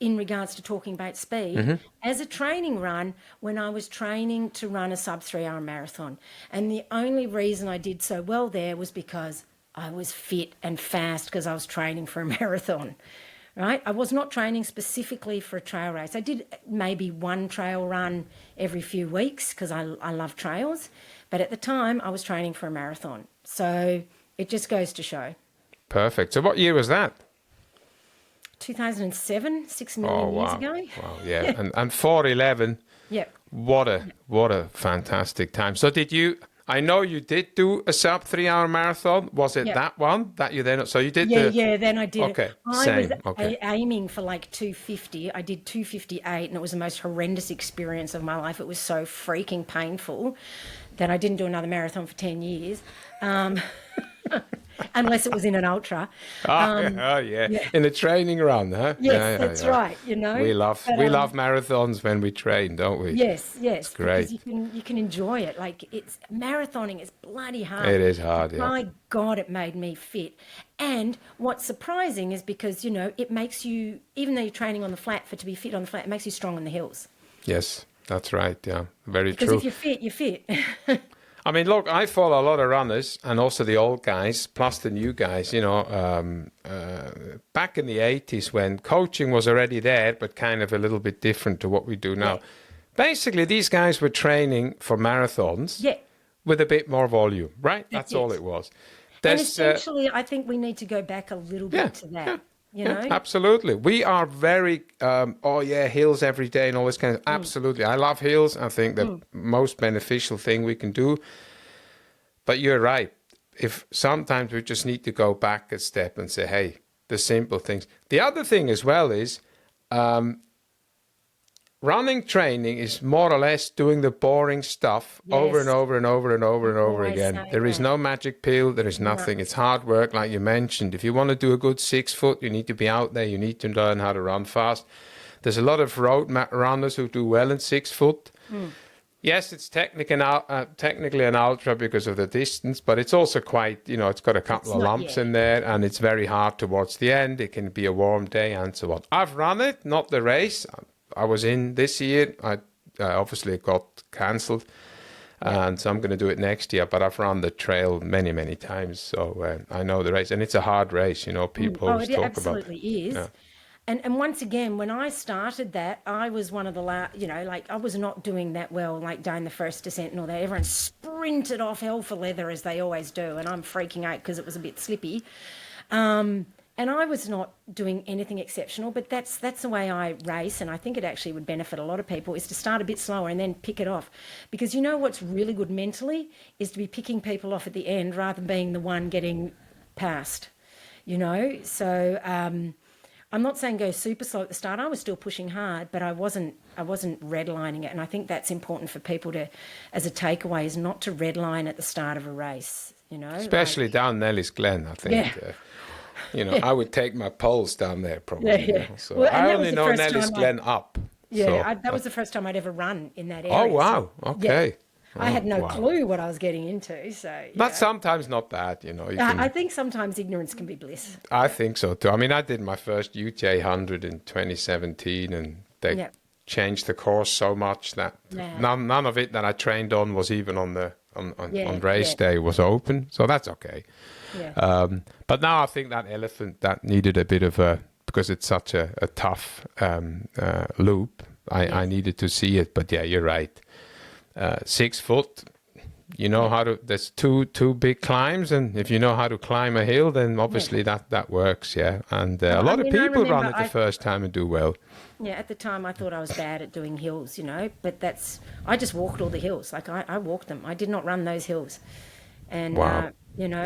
in regards to talking about speed as a training run when I was training to run a sub 3 hour marathon. And the only reason I did so well there was because I was fit and fast because I was training for a marathon, right? I was not training specifically for a trail race. I did maybe one trail run every few weeks because I love trails. But at the time, I was training for a marathon. So it just goes to show. Perfect. So what year was that? 2007, 6 million years ago. Wow, yeah. and 4:11. Yep. What a fantastic time. So I know you did do a sub 3 hour marathon. Was it that one that you then? So you did. Then I did. Okay, I was aiming for like 250. I did 258, and it was the most horrendous experience of my life. It was so freaking painful that I didn't do another marathon for 10 years. Unless it was in an ultra. In a training run, huh? Yes, that's right. You know, we love marathons when we train, don't we? Yes, it's great. Because you can enjoy it. Like it's marathoning is bloody hard. It is hard. Yeah. My God, it made me fit. And what's surprising is because it makes you, even though you're training on the flat, to be fit on the flat, it makes you strong on the hills. Yes, that's right. Yeah, very true. Because if you're fit, you're fit. I mean, look, I follow a lot of runners and also the old guys, plus the new guys, back in the 80s when coaching was already there, but kind of a little bit different to what we do now. Yeah. Basically, these guys were training for marathons Yeah. with a bit more volume, right? That's all it. it was. And There's, essentially, I think we need to go back a little bit to that. absolutely. We are very, hills every day and all this kind of, absolutely. I love hills. I think the most beneficial thing we can do. But you're right. If sometimes we just need to go back a step and say, hey, the simple things. The other thing as well is running training is more or less doing the boring stuff over and Yes. over and over and over and over Always again. say There is that. no magic pill. There is nothing. It's hard work, like you mentioned. If you want to do a good 6 foot, you need to be out there. You need to learn how to run fast. There's a lot of road runners who do well in 6 foot. Yes, it's technically an ultra because of the distance, but it's also quite, it's got a couple of lumps in there, and it's very hard towards the end. It can be a warm day and so on. I've run it, not the race. I was in this year. I obviously it got cancelled, and so I'm going to do it next year. But I've run the trail many, many times, so I know the race, and it's a hard race. People always It talk absolutely is. Yeah. And once again, when I started that, I was one of the I was not doing that well, like down the first descent and all that. Everyone sprinted off hell for leather as they always do, and I'm freaking out because it was a bit slippy. And I was not doing anything exceptional, but that's the way I race, and I think it actually would benefit a lot of people, is to start a bit slower and then pick it off. Because what's really good mentally is to be picking people off at the end rather than being the one getting past, So I'm not saying go super slow at the start. I was still pushing hard, but I wasn't redlining it, and I think that's important for people to, as a takeaway, is not to redline at the start of a race, Especially down Nelly's Glen, I think. Yeah. I would take my poles down there probably. Yeah. So Well, and I that only was the know first Nelly's time Glen up. Yeah, So, that was the first time I'd ever run in that area. oh, wow. Okay. I had no wow. clue what I was getting into. So That's sometimes not bad, I think sometimes ignorance can be bliss. I think so too. I mean, I did my first UTA 100 in 2017, and they changed the course so much that none of it that I trained on was even on race day was open. So that's okay. Yeah. But now I think that elephant that needed a bit of because it's such a tough loop. I needed to see it. But yeah, you're right. 6 foot. How to. There's two big climbs, and if you know how to climb a hill, then obviously that works. Yeah, and a lot of people run it the first time and do well. Yeah, at the time I thought I was bad at doing hills, but I just walked all the hills. Like I walked them. I did not run those hills, and wow.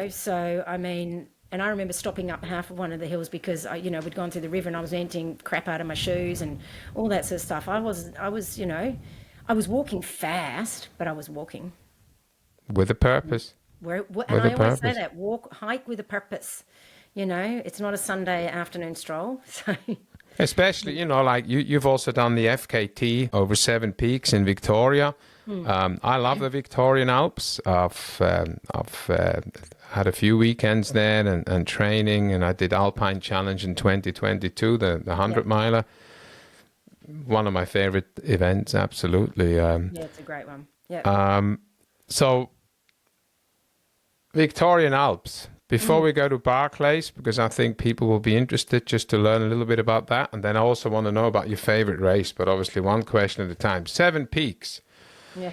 So I mean. And I remember stopping up half of one of the hills because we'd gone through the river and I was emptying crap out of my shoes and all that sort of stuff. I was walking fast, but I was walking with a purpose. And I always say that hike with a purpose. It's not a Sunday afternoon stroll. So. Especially, like you've also done the FKT over 7 peaks in Victoria. I love the Victorian Alps. I've had a few weekends there and training, and I did Alpine Challenge in 2022, the 100 miler. One of my favorite events, absolutely. It's a great one. Yeah. So, Victorian Alps. Before we go to Barclays, because I think people will be interested just to learn a little bit about that. And then I also want to know about your favorite race, but obviously one question at a time. 7 peaks. Yeah.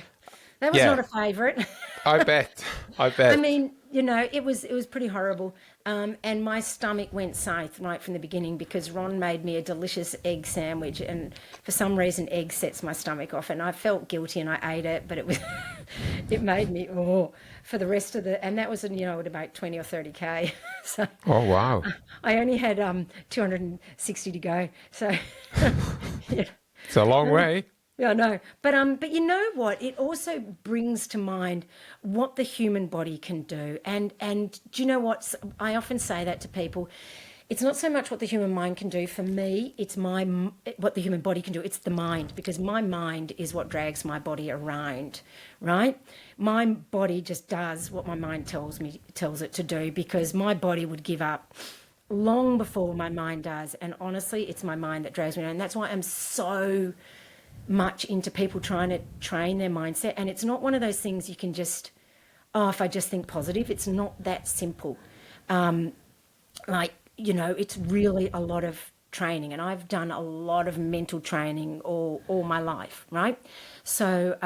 That was not a favorite. I bet. I mean, it was pretty horrible. And my stomach went south right from the beginning because Ron made me a delicious egg sandwich, and for some reason egg sets my stomach off, and I felt guilty and I ate it, but it was it made me for the rest of and that was at about 20 or 30k. So oh wow. I only had 260 to go. So yeah. It's a long way. Yeah, I know. But you know what? It also brings to mind what the human body can do. And do you know what? I often say that to people. It's not so much what the human mind can do. For me, it's what the human body can do. It's the mind, because my mind is what drags my body around, right? My body just does what my mind tells it to do, because my body would give up long before my mind does. And honestly, it's my mind that drags me around. And that's why I'm so much into people trying to train their mindset. And it's not one of those things you can just if I just think positive, it's not that simple. It's really a lot of training, and I've done a lot of mental training all my life, right? So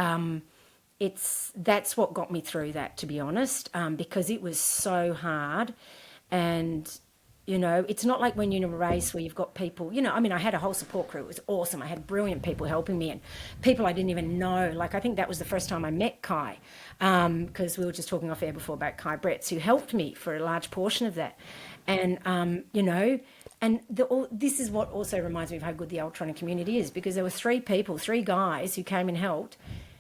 that's what got me through that, to be honest, because it was so hard. And it's not like when you're in a race where you've got people, I had a whole support crew. It was awesome. I had brilliant people helping me, and people I didn't even know. Like, I think that was the first time I met Kai, because we were just talking off air before about Kai Bretts, who helped me for a large portion of that. And, this is what also reminds me of how good the ultra running community is, because there were three guys who came and helped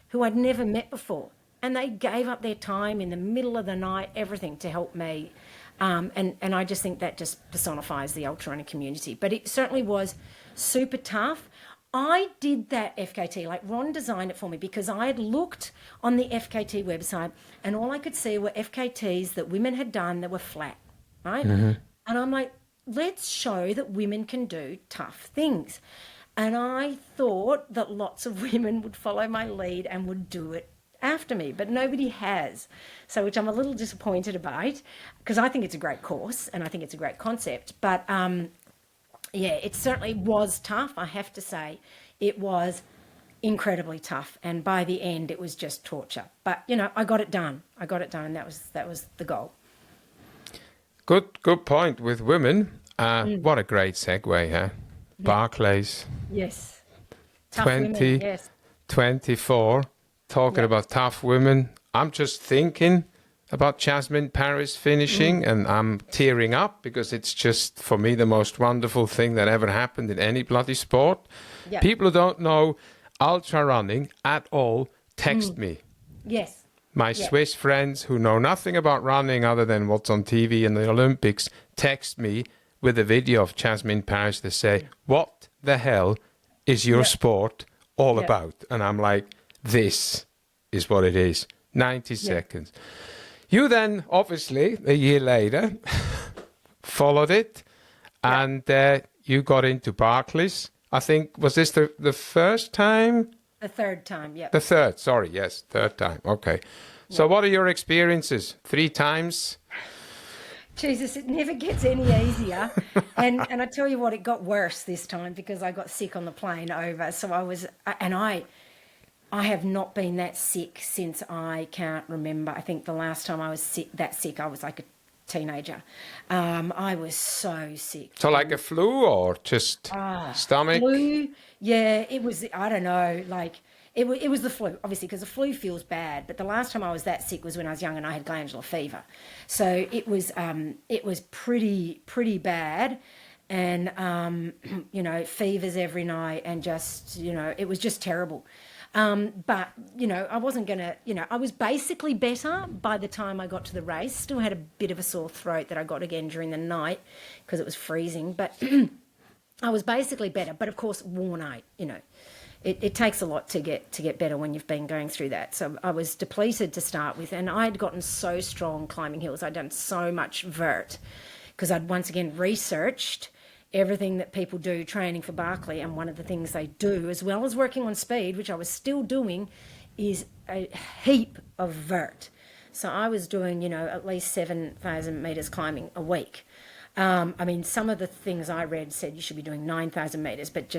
who I'd never met before. And they gave up their time in the middle of the night, everything, to help me. And I just think that just personifies the ultra running community. But it certainly was super tough. I did that FKT, like Ron designed it for me, because I had looked on the FKT website and all I could see were FKTs that women had done that were flat, right? Mm-hmm. And I'm like, let's show that women can do tough things. And I thought that lots of women would follow my lead and would do it after me, but nobody has. So, which I'm a little disappointed about, because I think it's a great course and I think it's a great concept. But it certainly was tough. I have to say, it was incredibly tough, and by the end, it was just torture. But I got it done. And that was the goal. Good point with women. What a great segue, huh? Barclays. Yes. Tough 20, women, yes. 24. Talking about tough women. I'm just thinking about Jasmine Paris finishing, and I'm tearing up because it's just, for me, the most wonderful thing that ever happened in any bloody sport. Yep. People who don't know ultra running at all, text me. Yes. My Swiss friends who know nothing about running other than what's on TV and the Olympics text me with a video of Jasmine Paris. They say, what the hell is your sport all about? And I'm like, this is what it is. 90 seconds. You then, obviously, a year later, followed it, and you got into Barclays. I think, was this the first time? The third time, yeah. The third, sorry, yes, third time. Okay. So what are your experiences? 3 times? Jesus, it never gets any easier. and I tell you what, it got worse this time because I got sick on the plane over. So I have not been that sick since I can't remember. I think the last time I was sick, I was like a teenager. I was so sick. So like a flu or just stomach? Flu, yeah, it was, I don't know, like it was the flu, obviously, because the flu feels bad. But the last time I was that sick was when I was young and I had glandular fever. So it was pretty bad. And, fevers every night and just, it was just terrible. But, I wasn't going to, I was basically better by the time I got to the race. Still had a bit of a sore throat that I got again during the night because it was freezing. But I was basically better. But, of course, worn out, It takes a lot to get better when you've been going through that. So I was depleted to start with. And I'd gotten so strong climbing hills. I'd done so much vert because I'd once again researched everything that people do training for Barkley, and one of the things they do, as well as working on speed, which I was still doing, is a heap of vert. So I was doing, at least 7,000 metres climbing a week. Some of the things I read said you should be doing 9,000 metres, but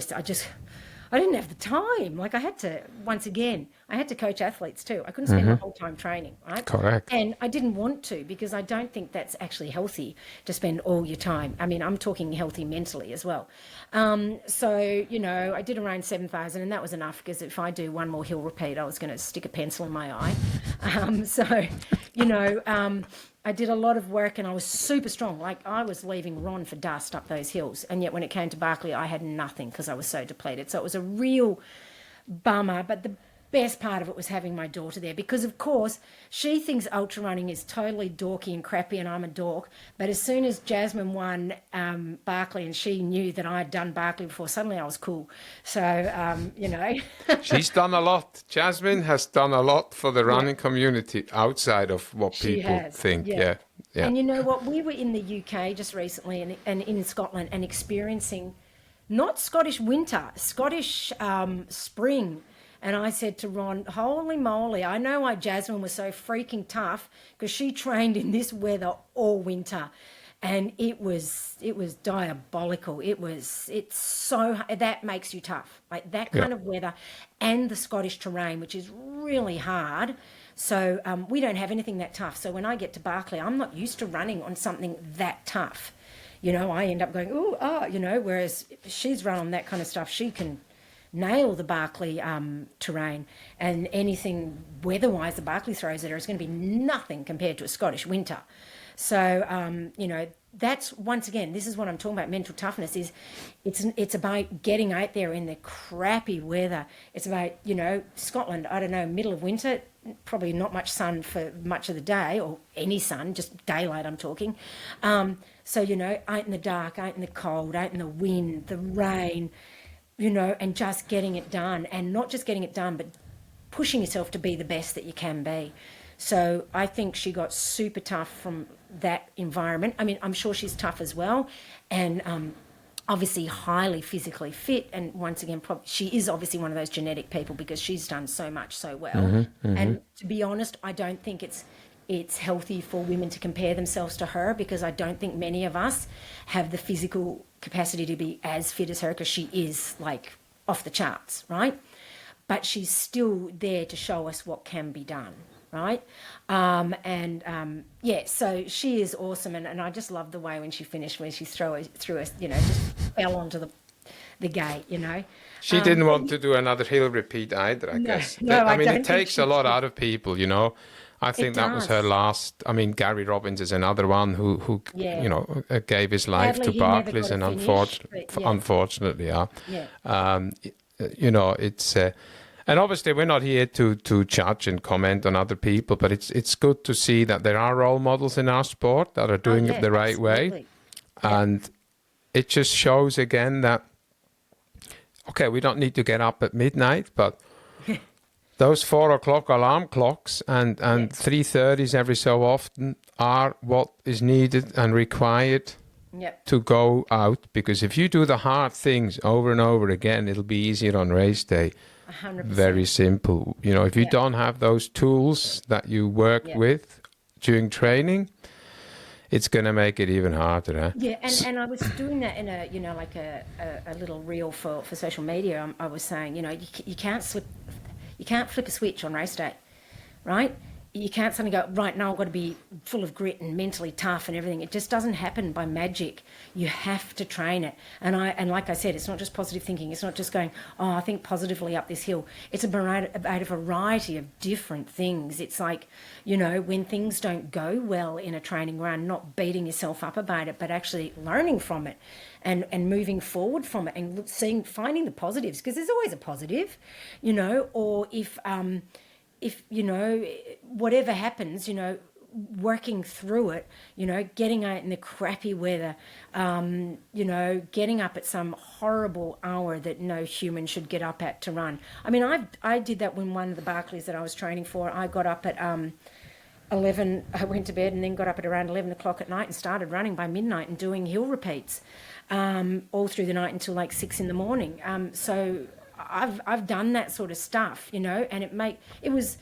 I didn't have the time. Like I had to coach athletes too. I couldn't spend my whole time training, right? Correct. And I didn't want to because I don't think that's actually healthy to spend all your time. I'm talking healthy mentally as well. I did around 7,000 and that was enough because if I do one more hill repeat, I was going to stick a pencil in my eye. I did a lot of work and I was super strong. Like I was leaving Ron for dust up those hills. And yet when it came to Barkley, I had nothing because I was so depleted. So it was a real bummer. But the best part of it was having my daughter there because, of course, she thinks ultra running is totally dorky and crappy and I'm a dork. But as soon as Jasmine won Barkley and she knew that I had done Barkley before, suddenly I was cool. So, She's done a lot. Jasmine has done a lot for the running community outside of what people think. Yeah. And you know what? We were in the UK just recently and in Scotland and experiencing not Scottish winter, Scottish spring. And I said to Ron, holy moly, I know why Jasmine was so freaking tough, because she trained in this weather all winter. And it was diabolical. It's so, that makes you tough, like that kind of weather, and the Scottish terrain, which is really hard. So we don't have anything that tough. So when I get to Barkley, I'm not used to running on something that tough. You know, I end up going, you know, whereas if she's run on that kind of stuff, she can nail the Barkley terrain, and anything weather-wise the Barkley throws at her is going to be nothing compared to a Scottish winter. So, you know, that's, once again, this is what I'm talking about, mental toughness, is it's about getting out there in the crappy weather. It's about, you know, Scotland, I don't know, middle of winter, probably not much sun for much of the day, or any sun, just daylight I'm talking. So, you know, out in the dark, out in the cold, out in the wind, the rain, you know, and just getting it done, and not just getting it done, but pushing yourself to be the best that you can be. So I think she got super tough from that environment. I mean, I'm sure she's tough as well, and obviously highly physically fit. And once again, she is obviously one of those genetic people, because she's done so much so well. And to be honest, I don't think it's healthy for women to compare themselves to her, because I don't think many of us have the physical capacity to be as fit as her, because she is like off the charts, right? But she's still there to show us what can be done. Right. Yeah, so she is awesome. And I just love the way when she finished, where she threw us, you know, just fell onto the gate, you know. She didn't want to do another hill repeat either, I guess. I mean, it takes a lot out of people, you know. I think that was her last. I mean, Gary Robbins is another one who you know, gave his life to Barclays, and unfortunately, you know, it's. And obviously, we're not here to judge and comment on other people, but it's good to see that there are role models in our sport that are doing it the right way. And it just shows again that, okay, we don't need to get up at midnight, but those 4 o'clock alarm clocks and 3:30s every so often are what is needed and required to go out. Because if you do the hard things over and over again, it'll be easier on race day. 100%. Very simple. You know, if you don't have those tools that you work with during training, it's going to make it even harder. Huh? Yeah, and I was doing that in a, you know, like a little reel for social media. I was saying, you know, you can't flip a switch on race day, right? You can't suddenly go, right, now I've got to be full of grit and mentally tough and everything. It just doesn't happen by magic. You have to train it. And like I said, it's not just positive thinking. It's not just going, oh, I think positively up this hill. It's about a variety of different things. It's like, you know, when things don't go well in a training run, not beating yourself up about it, but actually learning from it and moving forward from it, and finding the positives, because there's always a positive, you know. Or if you know, whatever happens, you know, working through it, you know, getting out in the crappy weather, you know, getting up at some horrible hour that no human should get up at to run. I mean, I did that when one of the Barclays that I was training for, I got up at 11, I went to bed and then got up at around 11 o'clock at night and started running by midnight and doing hill repeats all through the night until like 6 in the morning. So I've done that sort of stuff, you know, and it was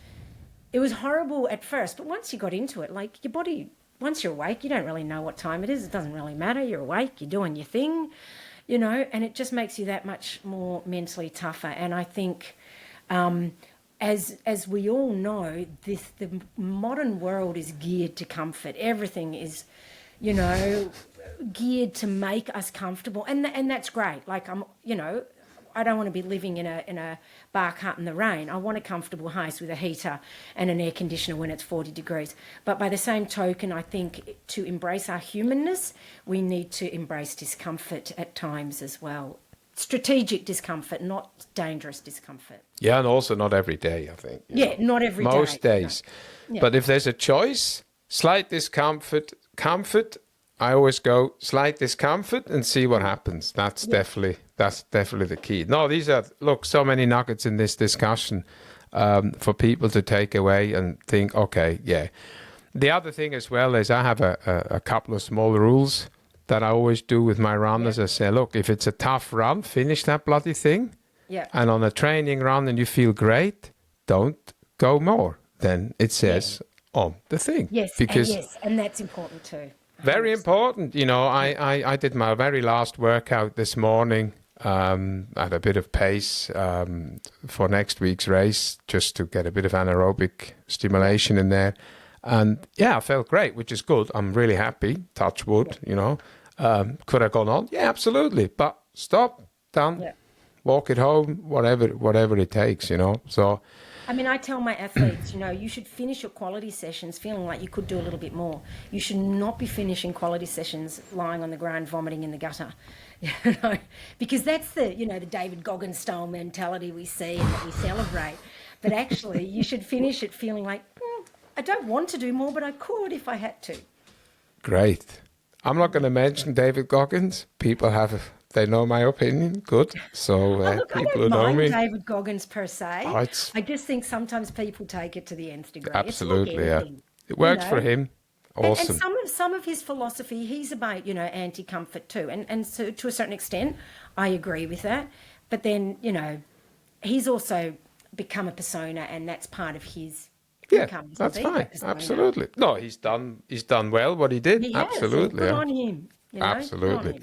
horrible at first, but once you got into it, like your body, once you're awake, you don't really know what time it is. It doesn't really matter. You're awake, you're doing your thing, you know, and it just makes you that much more mentally tougher. And I think, as we all know, the modern world is geared to comfort. Everything is, you know, geared to make us comfortable, and that's great. Like, you know, I don't want to be living in a bark hut in the rain. I want a comfortable house with a heater and an air conditioner when it's 40 degrees. But by the same token, I think to embrace our humanness, we need to embrace discomfort at times as well. Strategic discomfort, not dangerous discomfort. Yeah, and also not every day, I think. Yeah, not every day. Most days. No. Yeah. But if there's a choice, slight discomfort, comfort, I always go slight discomfort and see what happens. That's definitely the key. No, these are, look, so many nuggets in this discussion for people to take away and think, okay, yeah. The other thing as well is I have a couple of small rules that I always do with my runners. I say, look, if it's a tough run, finish that bloody thing. Yeah. And on a training run and you feel great, don't go more than it says on the thing. Yes, Because and that's important too. very 100%. important. You know, I did my very last workout this morning at a bit of pace for next week's race, just to get a bit of anaerobic stimulation in there. And yeah, I felt great, which is good. I'm really happy, touch wood, you know. Could I have gone on? Yeah, absolutely. But stop, done, walk it home, whatever it takes, you know. So, I mean, I tell my athletes, you know, you should finish your quality sessions feeling like you could do a little bit more. You should not be finishing quality sessions lying on the ground, vomiting in the gutter, you know, because that's the, you know, the David Goggins style mentality we see and that we celebrate. But actually, you should finish it feeling like, I don't want to do more, but I could if I had to. great. I'm not going to mention David Goggins. They know my opinion. Good. So Look, I people who don't know mind me. David Goggins per se. Oh, it's- I just think sometimes people take it to the nth degree. Absolutely, it's like anything, It works you for know? him. Awesome. And some of his philosophy, he's about, you know, anti-comfort too. And so to a certain extent, I agree with that. But then, you know, he's also become a persona, and that's part of his Yeah, income. that's fine. Absolutely. No, he's done well what he did. He has. Absolutely. Good yeah. on him. You know? Good on Absolutely. him.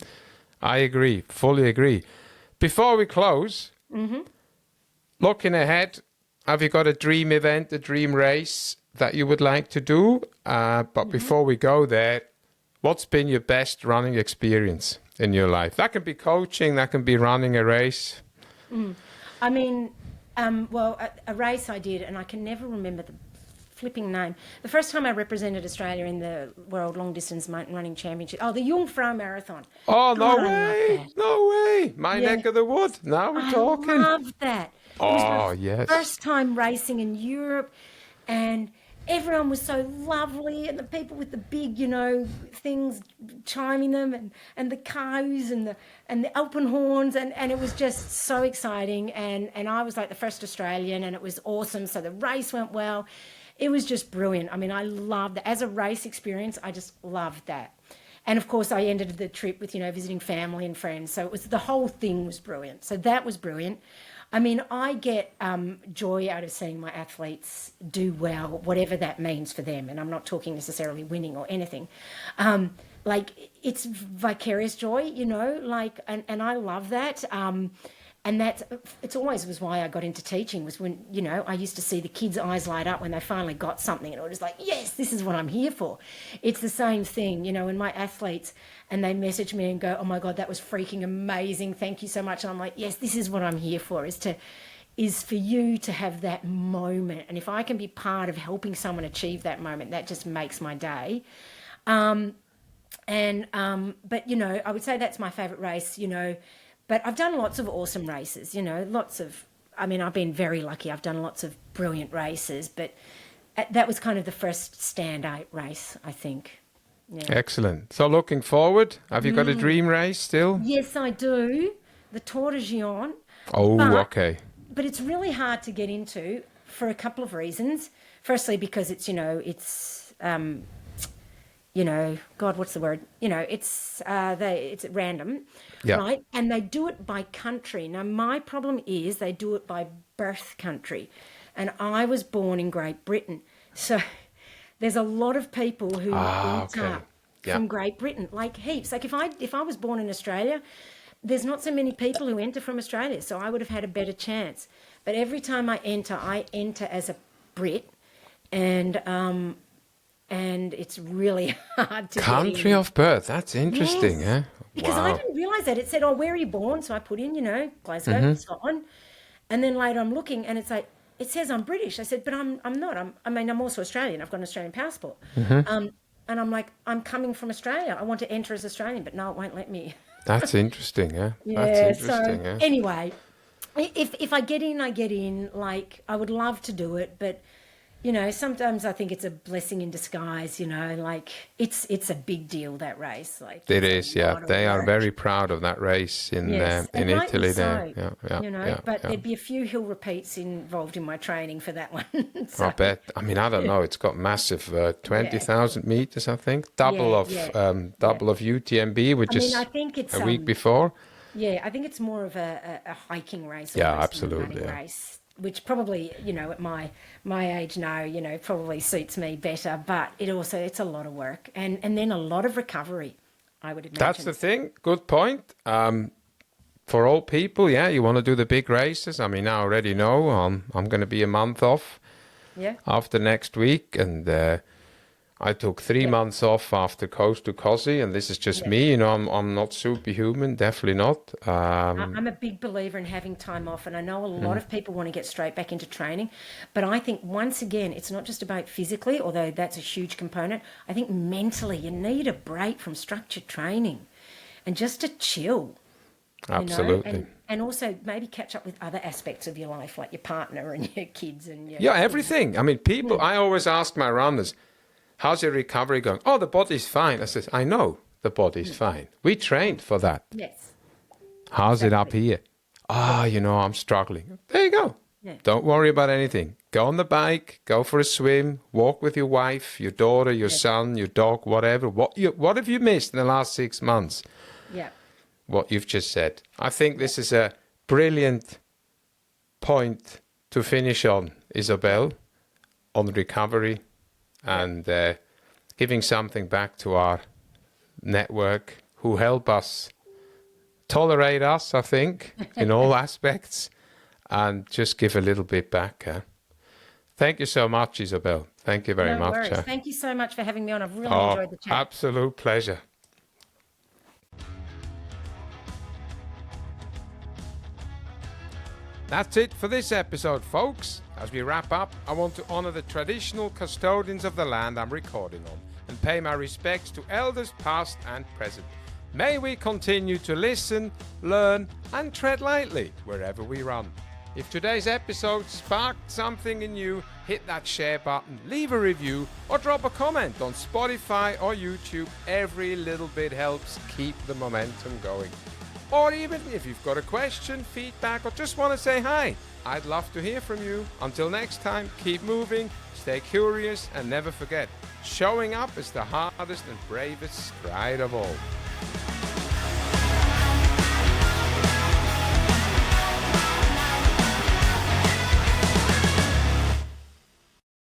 I agree. Fully agree. Before we close, looking ahead, have you got a dream event, a dream race that you would like to do? But before we go there, what's been your best running experience in your life? That can be coaching, that can be running a race. I mean, well, a race I did, and I can never remember the flipping name. The first time I represented Australia in the World Long Distance Mountain Running Championship. Oh, the Jungfrau Marathon. Oh, no God, I love way. that. No way. My Yeah. neck of the wood. Now we're talking. I love that. It was Oh, my yes. first time racing in Europe, and everyone was so lovely, and the people with the big, you know, things chiming them, and the cows and the open horns, and it was just so exciting. And I was like the first Australian, and it was awesome. So the race went well. It was just brilliant. I mean, I loved that. As a race experience, I just loved that. And of course, I ended the trip with, you know, visiting family and friends. So it was, the whole thing was brilliant. So that was brilliant. I mean, I get joy out of seeing my athletes do well, whatever that means for them. And I'm not talking necessarily winning or anything. Like, it's vicarious joy, you know, like, and I love that. And it's always was why I got into teaching, was when, you know, I used to see the kids' eyes light up when they finally got something, and it was like, yes, this is what I'm here for. It's the same thing, you know, when my athletes, and they message me and go, oh my God, that was freaking amazing. Thank you so much. And I'm like, yes, this is what I'm here for, is for you to have that moment. And if I can be part of helping someone achieve that moment, that just makes my day. But, you know, I would say that's my favorite race, you know. But I've done lots of awesome races, you know, I've been very lucky. I've done lots of brilliant races, but that was kind of the first standout race, I think. Yeah. Excellent. So looking forward, have you got a dream race still? Yes, I do. The Tour de Gion. Oh, okay. But it's really hard to get into for a couple of reasons. Firstly, because it's, God, what's the word? You know, it's random, right? And they do it by country. Now, my problem is they do it by birth country. And I was born in Great Britain. So there's a lot of people who enter from Great Britain, like heaps. Like if I was born in Australia, there's not so many people who enter from Australia. So I would have had a better chance. But every time I enter as a Brit, and it's really hard to Country get in. of birth. That's interesting, Yes. eh? Because Wow. I didn't realise that. It said, oh, where are you born? So I put in, you know, Glasgow, Scotland. And then later I'm looking and it's like, it says I'm British. I said, but I'm not. I'm also Australian. I've got an Australian passport. And I'm like, I'm coming from Australia. I want to enter as Australian, but no, it won't let me. That's interesting, eh? Yeah, That's interesting, so eh? anyway, if I get in, I get in. Like, I would love to do it, but you know, sometimes I think it's a blessing in disguise, you know, like it's a big deal, that race. Like It it's is, a yeah. lot of They are work. very proud of that race in Yes, and rightly Italy so, there. Yeah, you know, yeah, but yeah. there'd be a few hill repeats involved in my training for that one. So, I bet. I mean, I don't know. It's got massive 20,000 meters, I think. Double of UTMB, which I mean, is I think it's a week before. Yeah, I think it's more of a hiking race Yeah, almost than a absolutely. running Yeah. race, which probably, at my age now, probably suits me better. But it's a lot of work and then a lot of recovery, I would That's the imagine. thing. Good point. For old people, yeah, you want to do the big races. I mean, I already know I'm going to be a month off Yeah, after next week, and I took three yeah, months off after Coast to Cozy, and this is just yeah. me. I'm not superhuman, definitely not. I'm a big believer in having time off, and I know a lot of people want to get straight back into training. But I think, once again, it's not just about physically, although that's a huge component. I think mentally, you need a break from structured training and just to chill, Absolutely. and also maybe catch up with other aspects of your life, like your partner and your kids and Yeah, everything. I mean, people. I always ask my runners, "How's your recovery going?" "Oh, the body's fine." I says, "I know the body's fine. We trained for that. Yes, How's it up exactly. here?" "Ah, I'm struggling." There you go. Yeah, Don't worry about anything. Go on the bike, go for a swim, walk with your wife, your daughter, your yeah, son, your dog, whatever. What have you missed in the last 6 months? yeah. What you've just said. I think this is a brilliant point to finish on, Isobel, on recovery and giving something back to our network who help us tolerate us, I think, in all aspects, and just give a little bit back. Thank you so much, Isobel. Thank you very No much. worries. Thank you so much for having me on. I've really Oh, enjoyed the chat. absolute pleasure. That's it for this episode, folks. As we wrap up, I want to honor the traditional custodians of the land I'm recording on and pay my respects to elders past and present. May we continue to listen, learn, and tread lightly wherever we run. If today's episode sparked something in you, hit that share button, leave a review, or drop a comment on Spotify or YouTube. Every little bit helps keep the momentum going. Or even if you've got a question, feedback, or just want to say hi, I'd love to hear from you. Until next time, keep moving, stay curious, and never forget, showing up is the hardest and bravest stride of all.